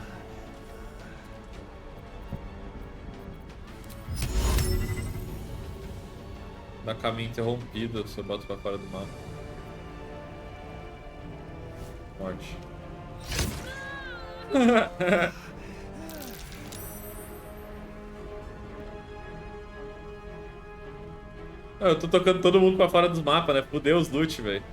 Dá caminho interrompido se eu boto pra fora do mapa. Morte. Eu tô tocando todo mundo pra fora dos mapas, né? Fudeu os loot, velho.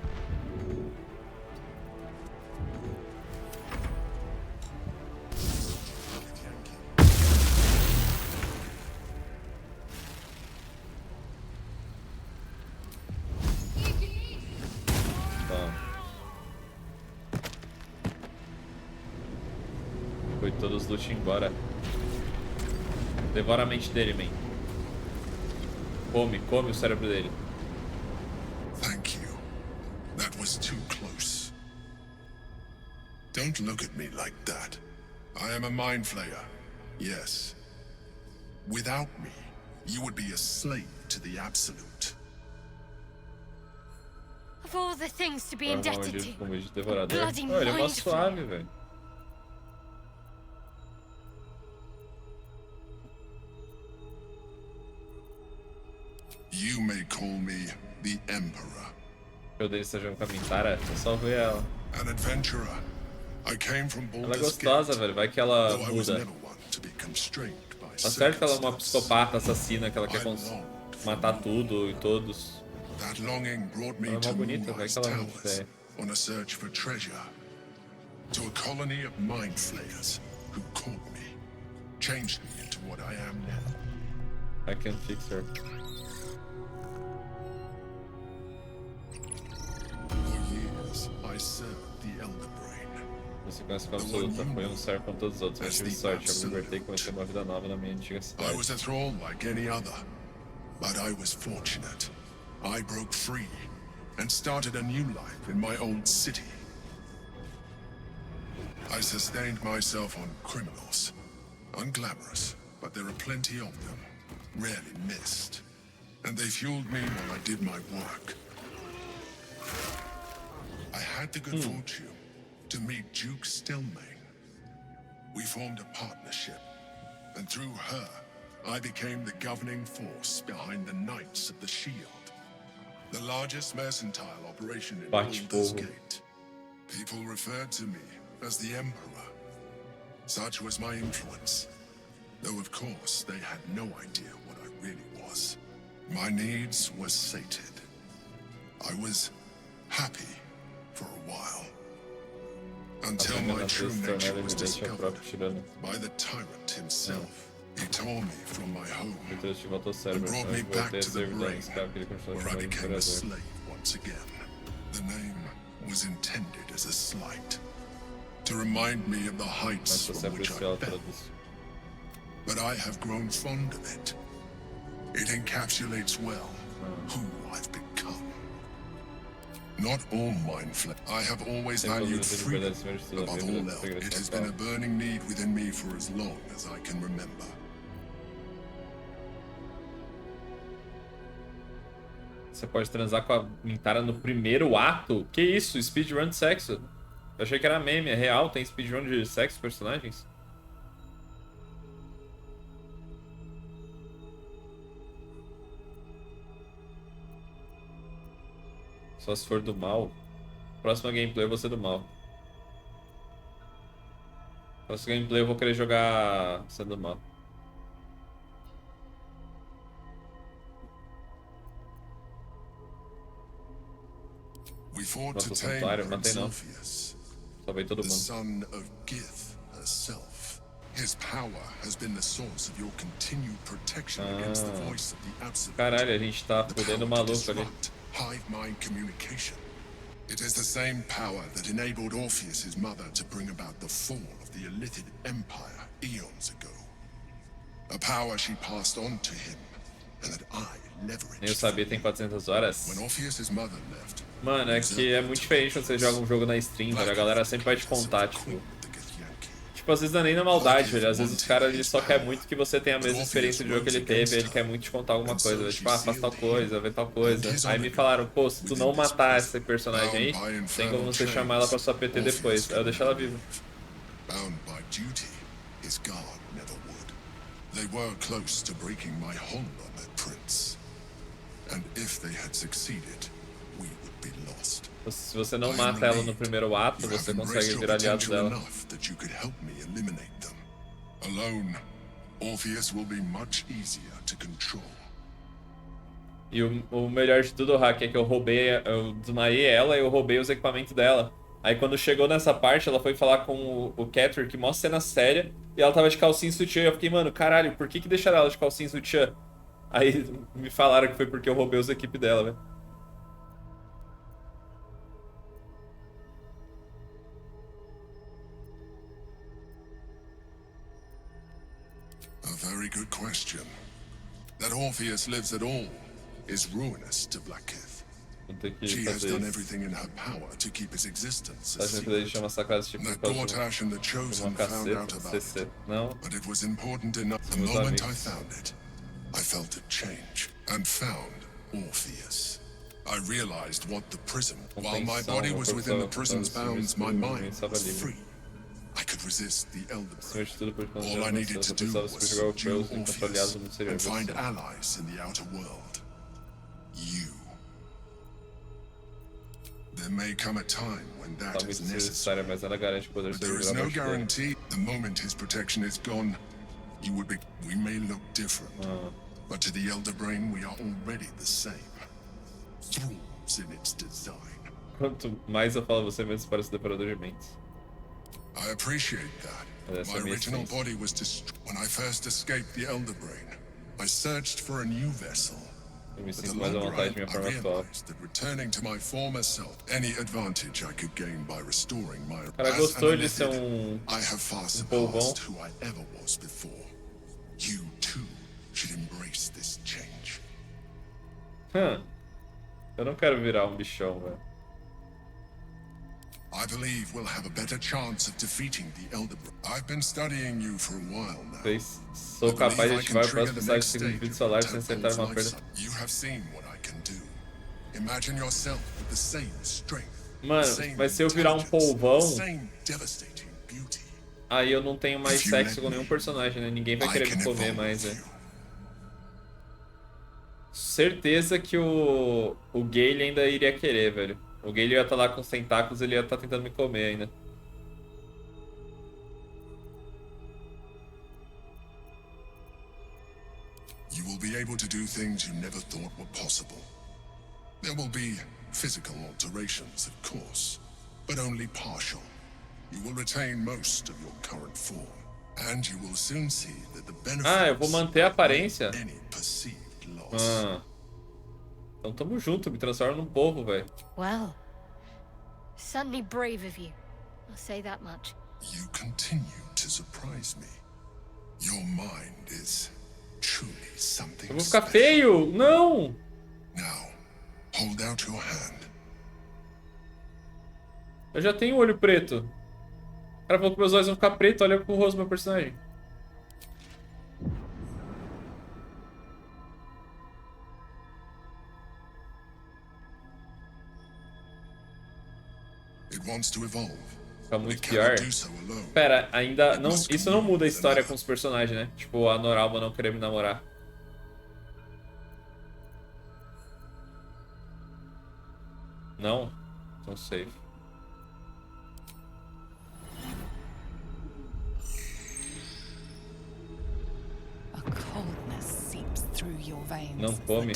todos lutem embora. Devora a mente dele, man. Come o cérebro dele. Thank you. That was too close. Don't look at me like that. I am a mind flayer. Yes. Without me, you would be a slave to the absolute. Of all the things to be indebted to. Bloody ele é mó suave, velho. You may call me the Emperor. Eu dele esteja no caminho. Tara, eu só ver ela. An adventurer. I came from Ela é Baldur's gostosa, Gate, velho. Vai que ela though I was muda. never one to be constrained by Tá certo que ela é uma circumstance. psicopata assassina, que ela quer matar tudo e todos. That longing brought me Ela é to mó bonita, vai Moonrise que ela não Towers quer. on a search for treasure. To a colony of mind flayers who caught me, changed me into what I am now. I can fix her. For years, I served the Elder Brain. Você conhece com absoluta. Foi serve com todos os outros. Mas tive sorte. Eu me libertei e comecei uma vida nova na minha antiga I cidade. was a thrall like any other, but I was fortunate. I broke free and started a new life in my old city. I sustained myself on criminals. Unglamorous, but there are plenty of them, rarely missed. And they fueled me while I did my work. I had the good fortune to meet Duke Stelmane. We formed a partnership, and through her, I became the governing force behind the Knights of the Shield, the largest mercantile operation in Baldur's Gate. People referred to me as the Emperor. Such was my influence, though of course they had no idea what I really was. My needs were sated. I was happy for a while, until my true nature was discovered by the tyrant himself. He tore me from my home and brought me back to the brain, where I became a slave once again. The name was intended as a slight, to remind me of the heights from which I fell. But I have grown fond of it. It encapsulates well who I've become. Not all mind flayers. I have always valued freedom. Above all else, it has been a burning need within me for as long as I can remember. Você pode transar com a Mintara no primeiro ato? Que isso? Speedrun de sexo? Eu achei que era meme, é real? Tem speedrun de sexo personagens? Só se for do mal. Próxima gameplay eu vou ser do mal. Próxima gameplay eu vou querer jogar sendo do mal. We fought to Nossa, tame santuário, matei não. Sylvius, Salvei todo the mundo. son of Gith herself. His power has been the source of your continued protection against the voice of the absolute. Caralho, a gente tá fudendo maluco ali. Hive mind communication. It is the same power that enabled Orpheus's mother to bring about the fall of the Illithid Empire eons ago. A power she passed on to him, and that I leveraged. Nem eu sabia, tem 400 horas. When Orpheus's mother left, mano, é que é muito diferente quando você joga um jogo na stream, velho. A galera sempre vai te contar, tipo, às vezes não é nem na maldade, velho. Às vezes os caras ele só quer muito que você tenha a mesma experiência de jogo que ele teve, ele quer muito te contar alguma coisa, velho. Tipo, faz tal coisa, vê tal coisa. Aí me falaram, pô, se tu não matar essa personagem aí, tem como você chamar ela pra sua PT depois. Aí eu deixo ela viva. Bound by duty, his guard never would. They were close to breaking my hold on that prince. And if they had succeeded, we would be lost. Se você não mata ela no primeiro ato, você consegue virar aliado dela. Alone, Orpheus will be much easier to control. E o melhor de tudo, Hack, é que eu desmaiei ela e eu roubei os equipamentos dela. Aí quando chegou nessa parte, ela foi falar com o Catherine, que mostra cena séria, e ela tava de calcinha e sutiã. Eu fiquei, mano, caralho, por que deixaram ela de calcinha e sutiã? Aí me falaram que foi porque eu roubei os equipes dela, velho. very good question. That Orpheus lives at all is ruinous to Blackith. She has done everything in her power to keep his existence a secret. That Gortash and the Chosen found out about it, but it was important enough. The moment I found it, I felt it change and found Orpheus. I realized what the prism. While my body was within the prison's bounds, my mind was free. I could resist the Elder Brain. All I needed to do was subdue Orpheus and find allies in the outer world. You. There may come a time when that is necessary. But there is no guarantee. The moment his protection is gone, you would be. We may look different, but to the Elder Brain, we are already the same. Thralls in its design. Quanto mais eu falo você, menos parece devorador de mentes. I appreciate that. My original body was destroyed. When I first escaped the Elder Brain, I searched for a new vessel. Eu me sinto mais à vontade de minha forma atual. That returning to my former self, any advantage I could gain by restoring my. Cara, gostou de ser I have far surpassed who I ever was before. You too should embrace this change. Eu não quero virar bichão, velho. I believe we'll have a better chance of defeating the Elder Brain. I've been studying you for a while now. Sou capaz de ativar o próximo estágio de segundo vídeo solar sem acertar uma perda. You have seen what I can do. Imagine yourself with the same strength. Mano, mas se eu virar polvão, aí eu não tenho mais sexo com nenhum personagem, né? Ninguém vai querer me comer mais, né? Certeza que o Gale ainda iria querer, velho. O Gale ia estar lá com os tentáculos, ele ia estar tentando me comer ainda. You will be able to do things you never thought were possible. There will be physical alterations, of course, but only partial. You will retain most of your current form, and you will soon see that the benefits eu vou manter a aparência. Any perceived loss. Então tamo junto, me transforma num povo, velho. Well, certainly brave of you. I'll say that much. You continue to surprise me. Your mind is truly something. Eu vou ficar feio! Não! Now, hold out your hand. Eu já tenho olho preto. O cara falou que meus olhos vão ficar pretos, olha pro rosto do meu personagem. Fica muito pior. Pera, ainda não. Isso não muda a história com os personagens, né? Tipo, a Noralma não querer me namorar. Não? Então safe. Não come.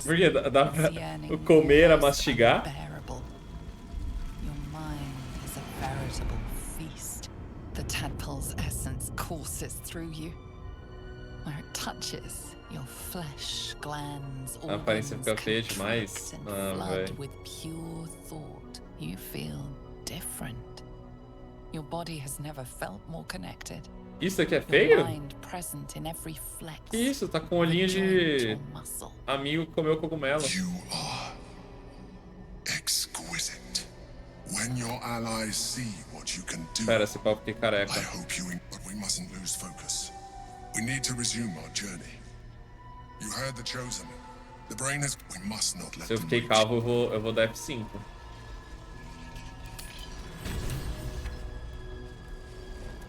Porque dá pra o comer era mastigar? Veritable feast. The tadpole's essence courses through you. Where it touches, your flesh, glands, a aparência fica feia demais. Flood with pure thought. You feel different. Your body has never felt more connected. Isso aqui é feio? Que isso? Tá com olhinho de amigo que comeu cogumelo. You are exquisite. When your allies see what you can do, pera, esse pau fiquei careca. I hope you, but we mustn't lose focus. We need to resume our journey. You heard the Chosen. The brain is. We must not let. Se eu fiquei calvo, eu vou dar F5.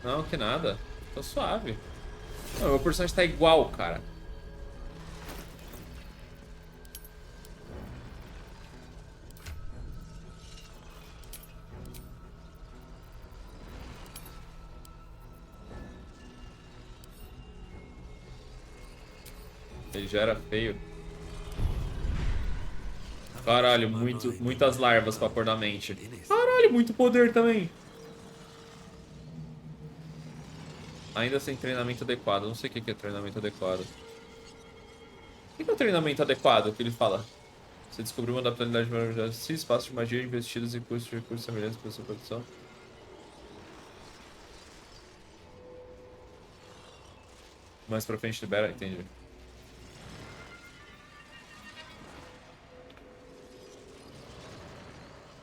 Não, que nada. Tô suave. Não, meu personagem tá igual, cara. Ele já era feio. Caralho, muitas larvas pra pôr na mente. Caralho, muito poder também. Ainda sem treinamento adequado. Não sei o que é treinamento adequado. O que é o treinamento adequado que ele fala? Você descobriu uma adaptabilidade maravilhosa. 6 espaços de magia investidos em custos de recursos semelhantes para sua produção. Mais pra frente libera, entendi.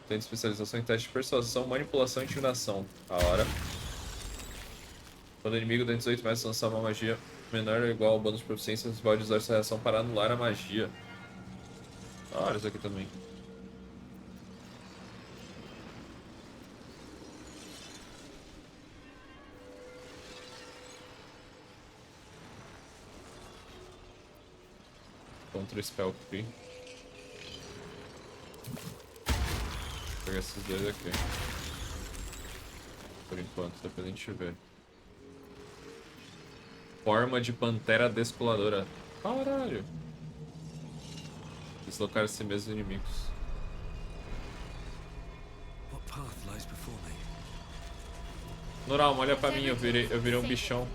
Tem especialização em teste de persuasão, manipulação e intimidação. A hora. Quando o inimigo dentro de 18 metros lançar uma magia menor ou igual ao bônus de proficiência, você pode usar essa reação para anular a magia. Da hora isso aqui também. Contra o spell free. Vou pegar esses dois aqui. Por enquanto, depois a gente vê. Forma de pantera descoladora. Caralho. Deslocar si mesmos inimigos. Noralma, olha pra mim, eu virei um bichão.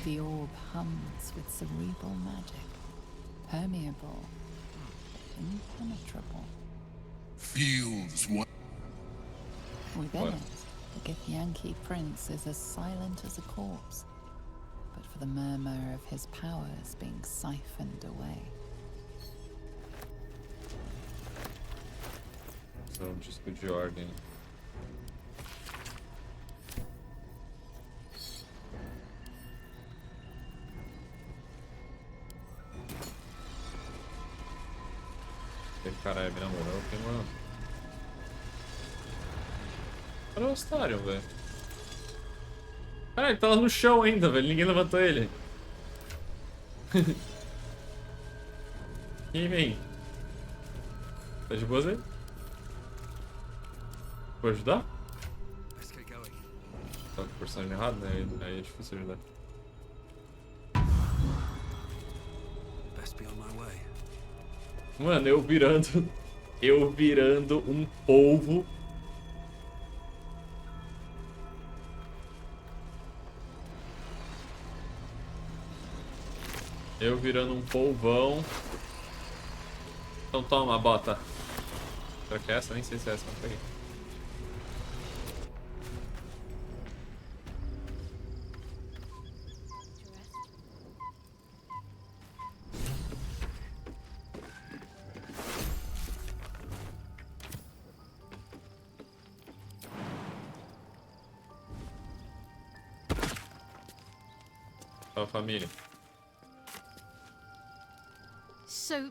The orb hums with cerebral magic. Permeable. Impenetrable. Feels what? Within it, the Githyanki prince is as silent as a corpse, but for the murmur of his powers being siphoned away. Só um disco de ordem. Caralho, me namorou, tem uma... Olha o Astarion, velho. Caralho, ele tá lá no chão ainda, velho. Ninguém levantou ele. Quem vem? Tá de boas aí? Vou ajudar? Tá com o personagem errado, né? Aí é difícil ajudar. Mano, eu virando um polvo. Eu virando um polvão. Então toma, bota. Será que é essa? Nem sei se é essa, mas peguei. Salve, família. So,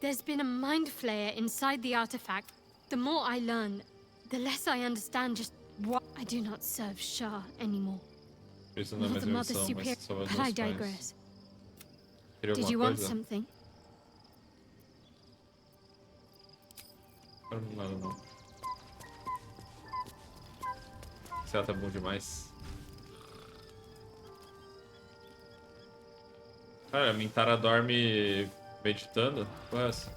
there's been a mind flayer inside the artifact. The more I learn, the less I understand just what... I do not serve Shah anymore. Nor the Mother Superior, but I digress. Did you want something? Nada não. Esse tá bom demais. Cara, a Mintara dorme meditando? Qual é essa?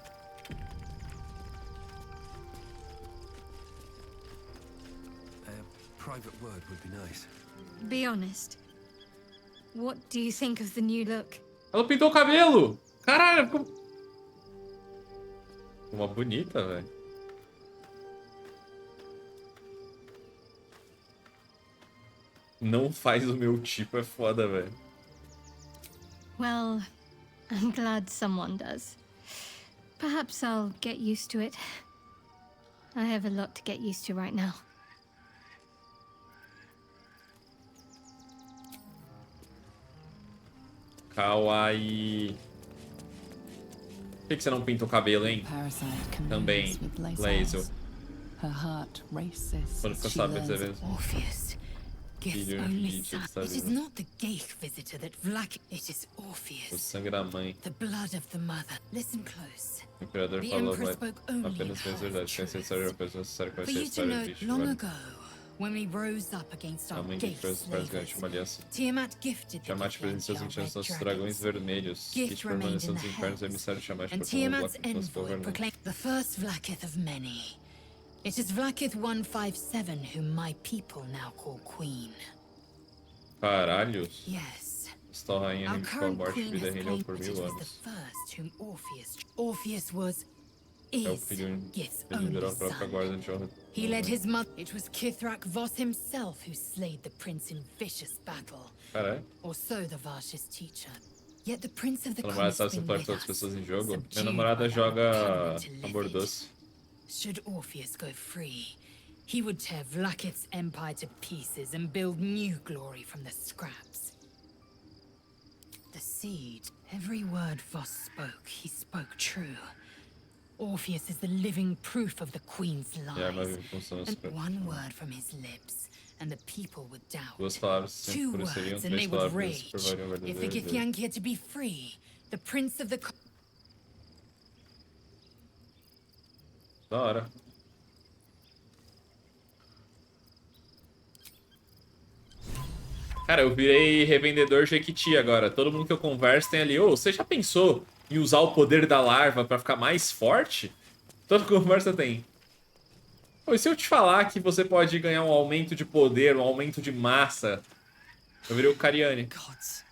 Private word would be nice. Be honest. What do you think of the new look? Ela pintou o cabelo! Caralho, ficou... Uma bonita, velho. Não faz o meu tipo, é foda, velho. Well, I'm glad someone does. Perhaps I'll get used to it. I have a lot to get used to right now. Kawaii. Por que você não pinta o cabelo, hein? Também, Lazel. Quando fica sabendo, você vê. Gith's only son. It is not the Gate visitor that Vlak. It is Orpheus. O sangue da mãe. The blood of the mother. Listen close. O imperador falou, mas apenas fez verdade. Sem necessário a coisa necessária com essa história triste. Long ago, when we rose up against our Gate slavers, Tiamat gifted the presenciou os enchentes nossos dragões vermelhos. Gith permaneceu nos infernos e o emissário Tiamat proclamou Vlakith governante. The first Vlakith of many. It is Vlakith 157 whom my people now call Queen. Caralhos. Yes. Esta rainha reivindicou a morte e vida reinou por 1000 anos. The first whom Orpheus was is Gith's only son. He led his mother. It was Kithrak Voss himself who slayed the prince in vicious battle. Caralho. Or so the Vash's teacher. Yet the prince of the Sua namorada sabe separar todas as pessoas em jogo? Minha namorada joga Amor Doce. Should Orpheus go free, he would tear Vlaakith's empire to pieces and build new glory from the scraps. The seed, every word Voss spoke, he spoke true. Orpheus is the living proof of the queen's lies. And one word from his lips, and the people would doubt. Two words, and they would rage. If the Githyanki are to be free, the prince of the... Da hora. Cara, eu virei revendedor Jequiti agora. Todo mundo que eu converso tem ali. Ô, você já pensou em usar o poder da larva pra ficar mais forte? Toda conversa tem. Pô, e se eu te falar que você pode ganhar um aumento de poder, um aumento de massa? Eu virei o Cariani. Gods.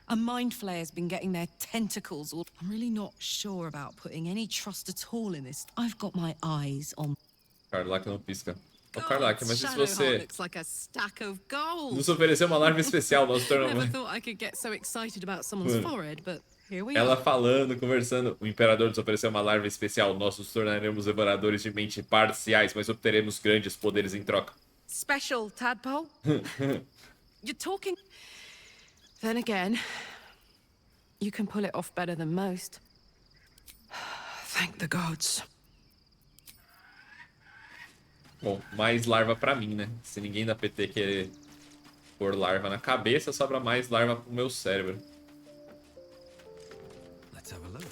A mind flayer's been getting their tentacles all... I'm really not sure about putting any trust at all in this. I've got my eyes on... Carlac não pisca. Ô, Carlac, mas e se você looks like a stack of gold. nos oferecer uma larva especial, nós tornamos... Never thought I could get so excited about someone's forehead, but here we Ela are. falando, conversando. O imperador nos ofereceu uma larva especial. Nós nos tornaremos devoradores de mente parciais, mas obteremos grandes poderes em troca. Special, tadpole? You're talking... Then again, you can pull it off better than most. Thank the gods. Bom, mais larva pra mim, né? Se ninguém da PT querer pôr larva na cabeça, sobra mais larva pro meu cérebro. Let's have a look.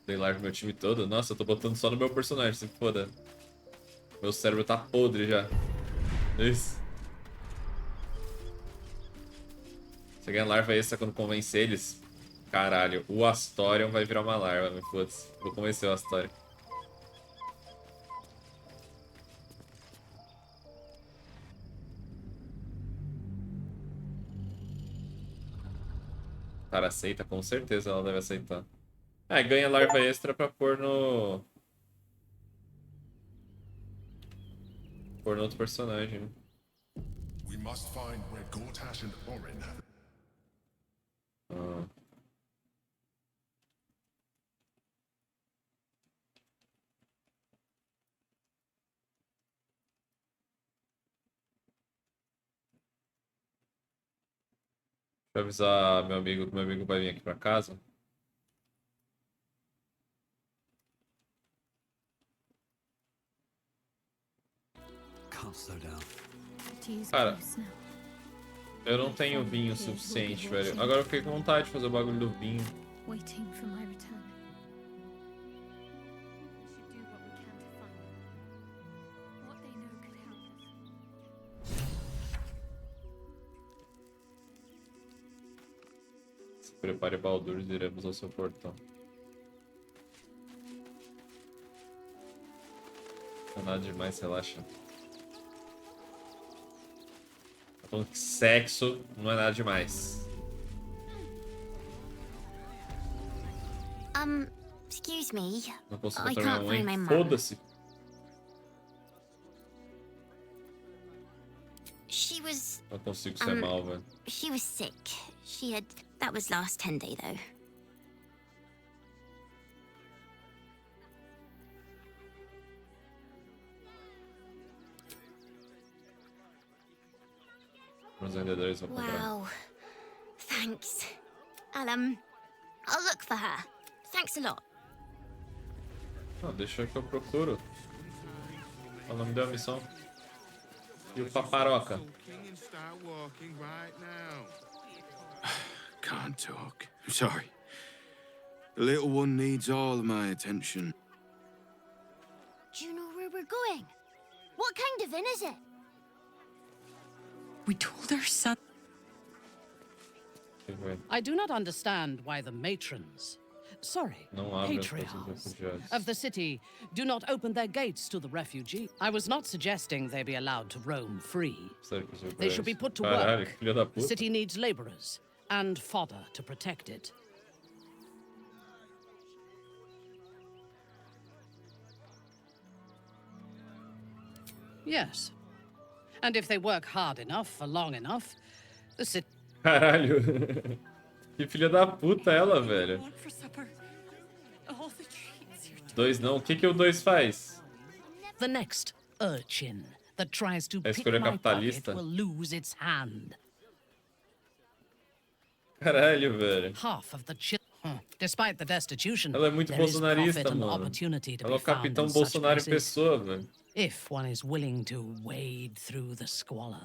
Dei larva no meu time todo. Nossa, eu tô botando só no meu personagem, se foda. Meu cérebro tá podre já. Isso. Você ganha larva extra quando convence eles. Caralho, o Astorion vai virar uma larva, me foda-se. Vou convencer o Astorion. Cara, aceita? Com certeza ela deve aceitar. É, ganha larva extra pra pôr no... pôr no outro personagem. We must find where Gortash and Orin have... Deixa eu avisar meu amigo que meu amigo vai vir aqui pra casa. Cara, eu não tenho vinho suficiente, velho. Agora eu fiquei com vontade de fazer o bagulho do vinho. Se prepare, Baldur, iremos ao seu portão. Não é nada demais, relaxa. Tá falando que sexo não é nada demais. Excuse me. Não consigo encontrar minha mãe. Foda-se. She was... Não consigo ser mal, velho. She was sick. She had... That was last 10-day, though. Os vendedores vão comprar. Wow. Thanks. I'll look for her. Thanks a lot. Ah, deixa que eu procuro. Qual o nome da missão? E o paparoca. Can't talk. I'm sorry. The little one needs all of my attention. Do you know where we're going? What kind of inn is it? We told our son... I do not understand why the matrons, Sorry, Não abre as portas patriarchs dos refugiados. of the city do not open their gates to the refugee. I was not suggesting they be allowed to roam free. They should be put to Caralho, work. filho da The puta. city needs laborers and fodder to protect it. Yes. And if they work hard enough for long enough, the city... Caralho. Que filha da puta ela, velho. 2 não. O que que o 2 faz? The next urchin that tries to A pick escolha my capitalista. pocket will lose its hand. Caralho, velho. Half of the despite the destitution, Ela é muito there is bolsonarista, profit and mano. opportunity to Ela é be o found Capitão in such Bolsonaro em places, pessoa, velho. if one is willing to wade through the squalor.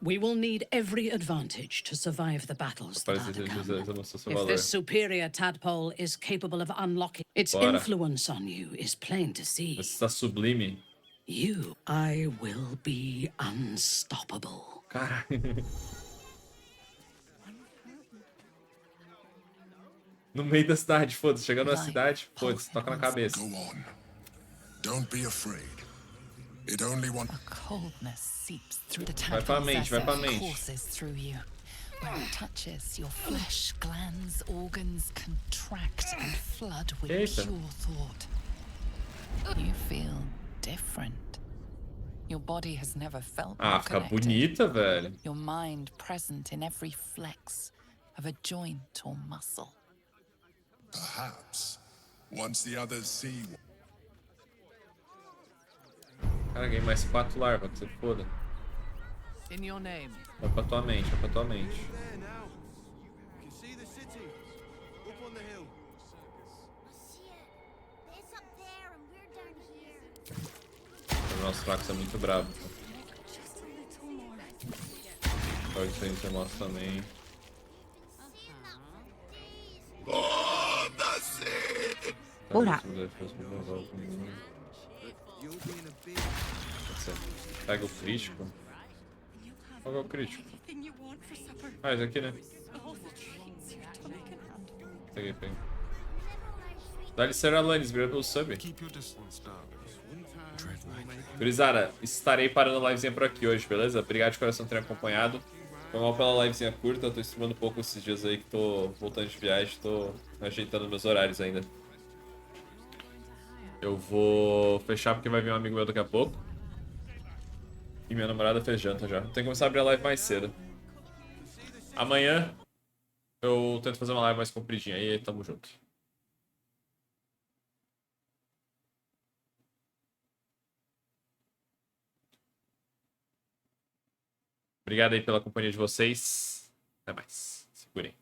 We will need every advantage to survive the battles that are to come. If this superior tadpole is capable of unlocking, its influence on you is plain to see. Você está sublime. I will be unstoppable. Caralho. No meio da cidade, foda-se. Chegando na cidade, foda-se. Toca na cabeça. Go on. Don't be afraid. It only wants a coldness seeps through the vai pra mente, vai pra mente. courses through you. When it touches, your flesh, glands, organs contract and flood with pure thought. You feel different. Your body has never felt more fica connected. bonita, velho. Your mind present in every flex of a joint or muscle. Perhaps once the others see. Cara, ganhei mais 4 larvas, que você foda. In your name. Vai pra tua mente, vai pra tua mente. O nosso fraco é muito bravo. Olha isso aí, você mostra também. Ora. Pega o crítico. Qual é o crítico? Ah, esse aqui, né? Peguei, peguei. Dá-lhe Seralanes, obrigado pelo sub. Gurizada, estarei parando a livezinha por aqui hoje, beleza? Obrigado de coração por ter acompanhado. Foi mal pela livezinha curta, tô streamando um pouco esses dias aí que tô voltando de viagem, tô ajeitando meus horários ainda. Eu vou fechar porque vai vir um amigo meu daqui a pouco. E minha namorada fez janta já. Tem que começar a abrir a live mais cedo. Amanhã eu tento fazer uma live mais compridinha aí, tamo junto. Obrigado aí pela companhia de vocês. Até mais. Segurem.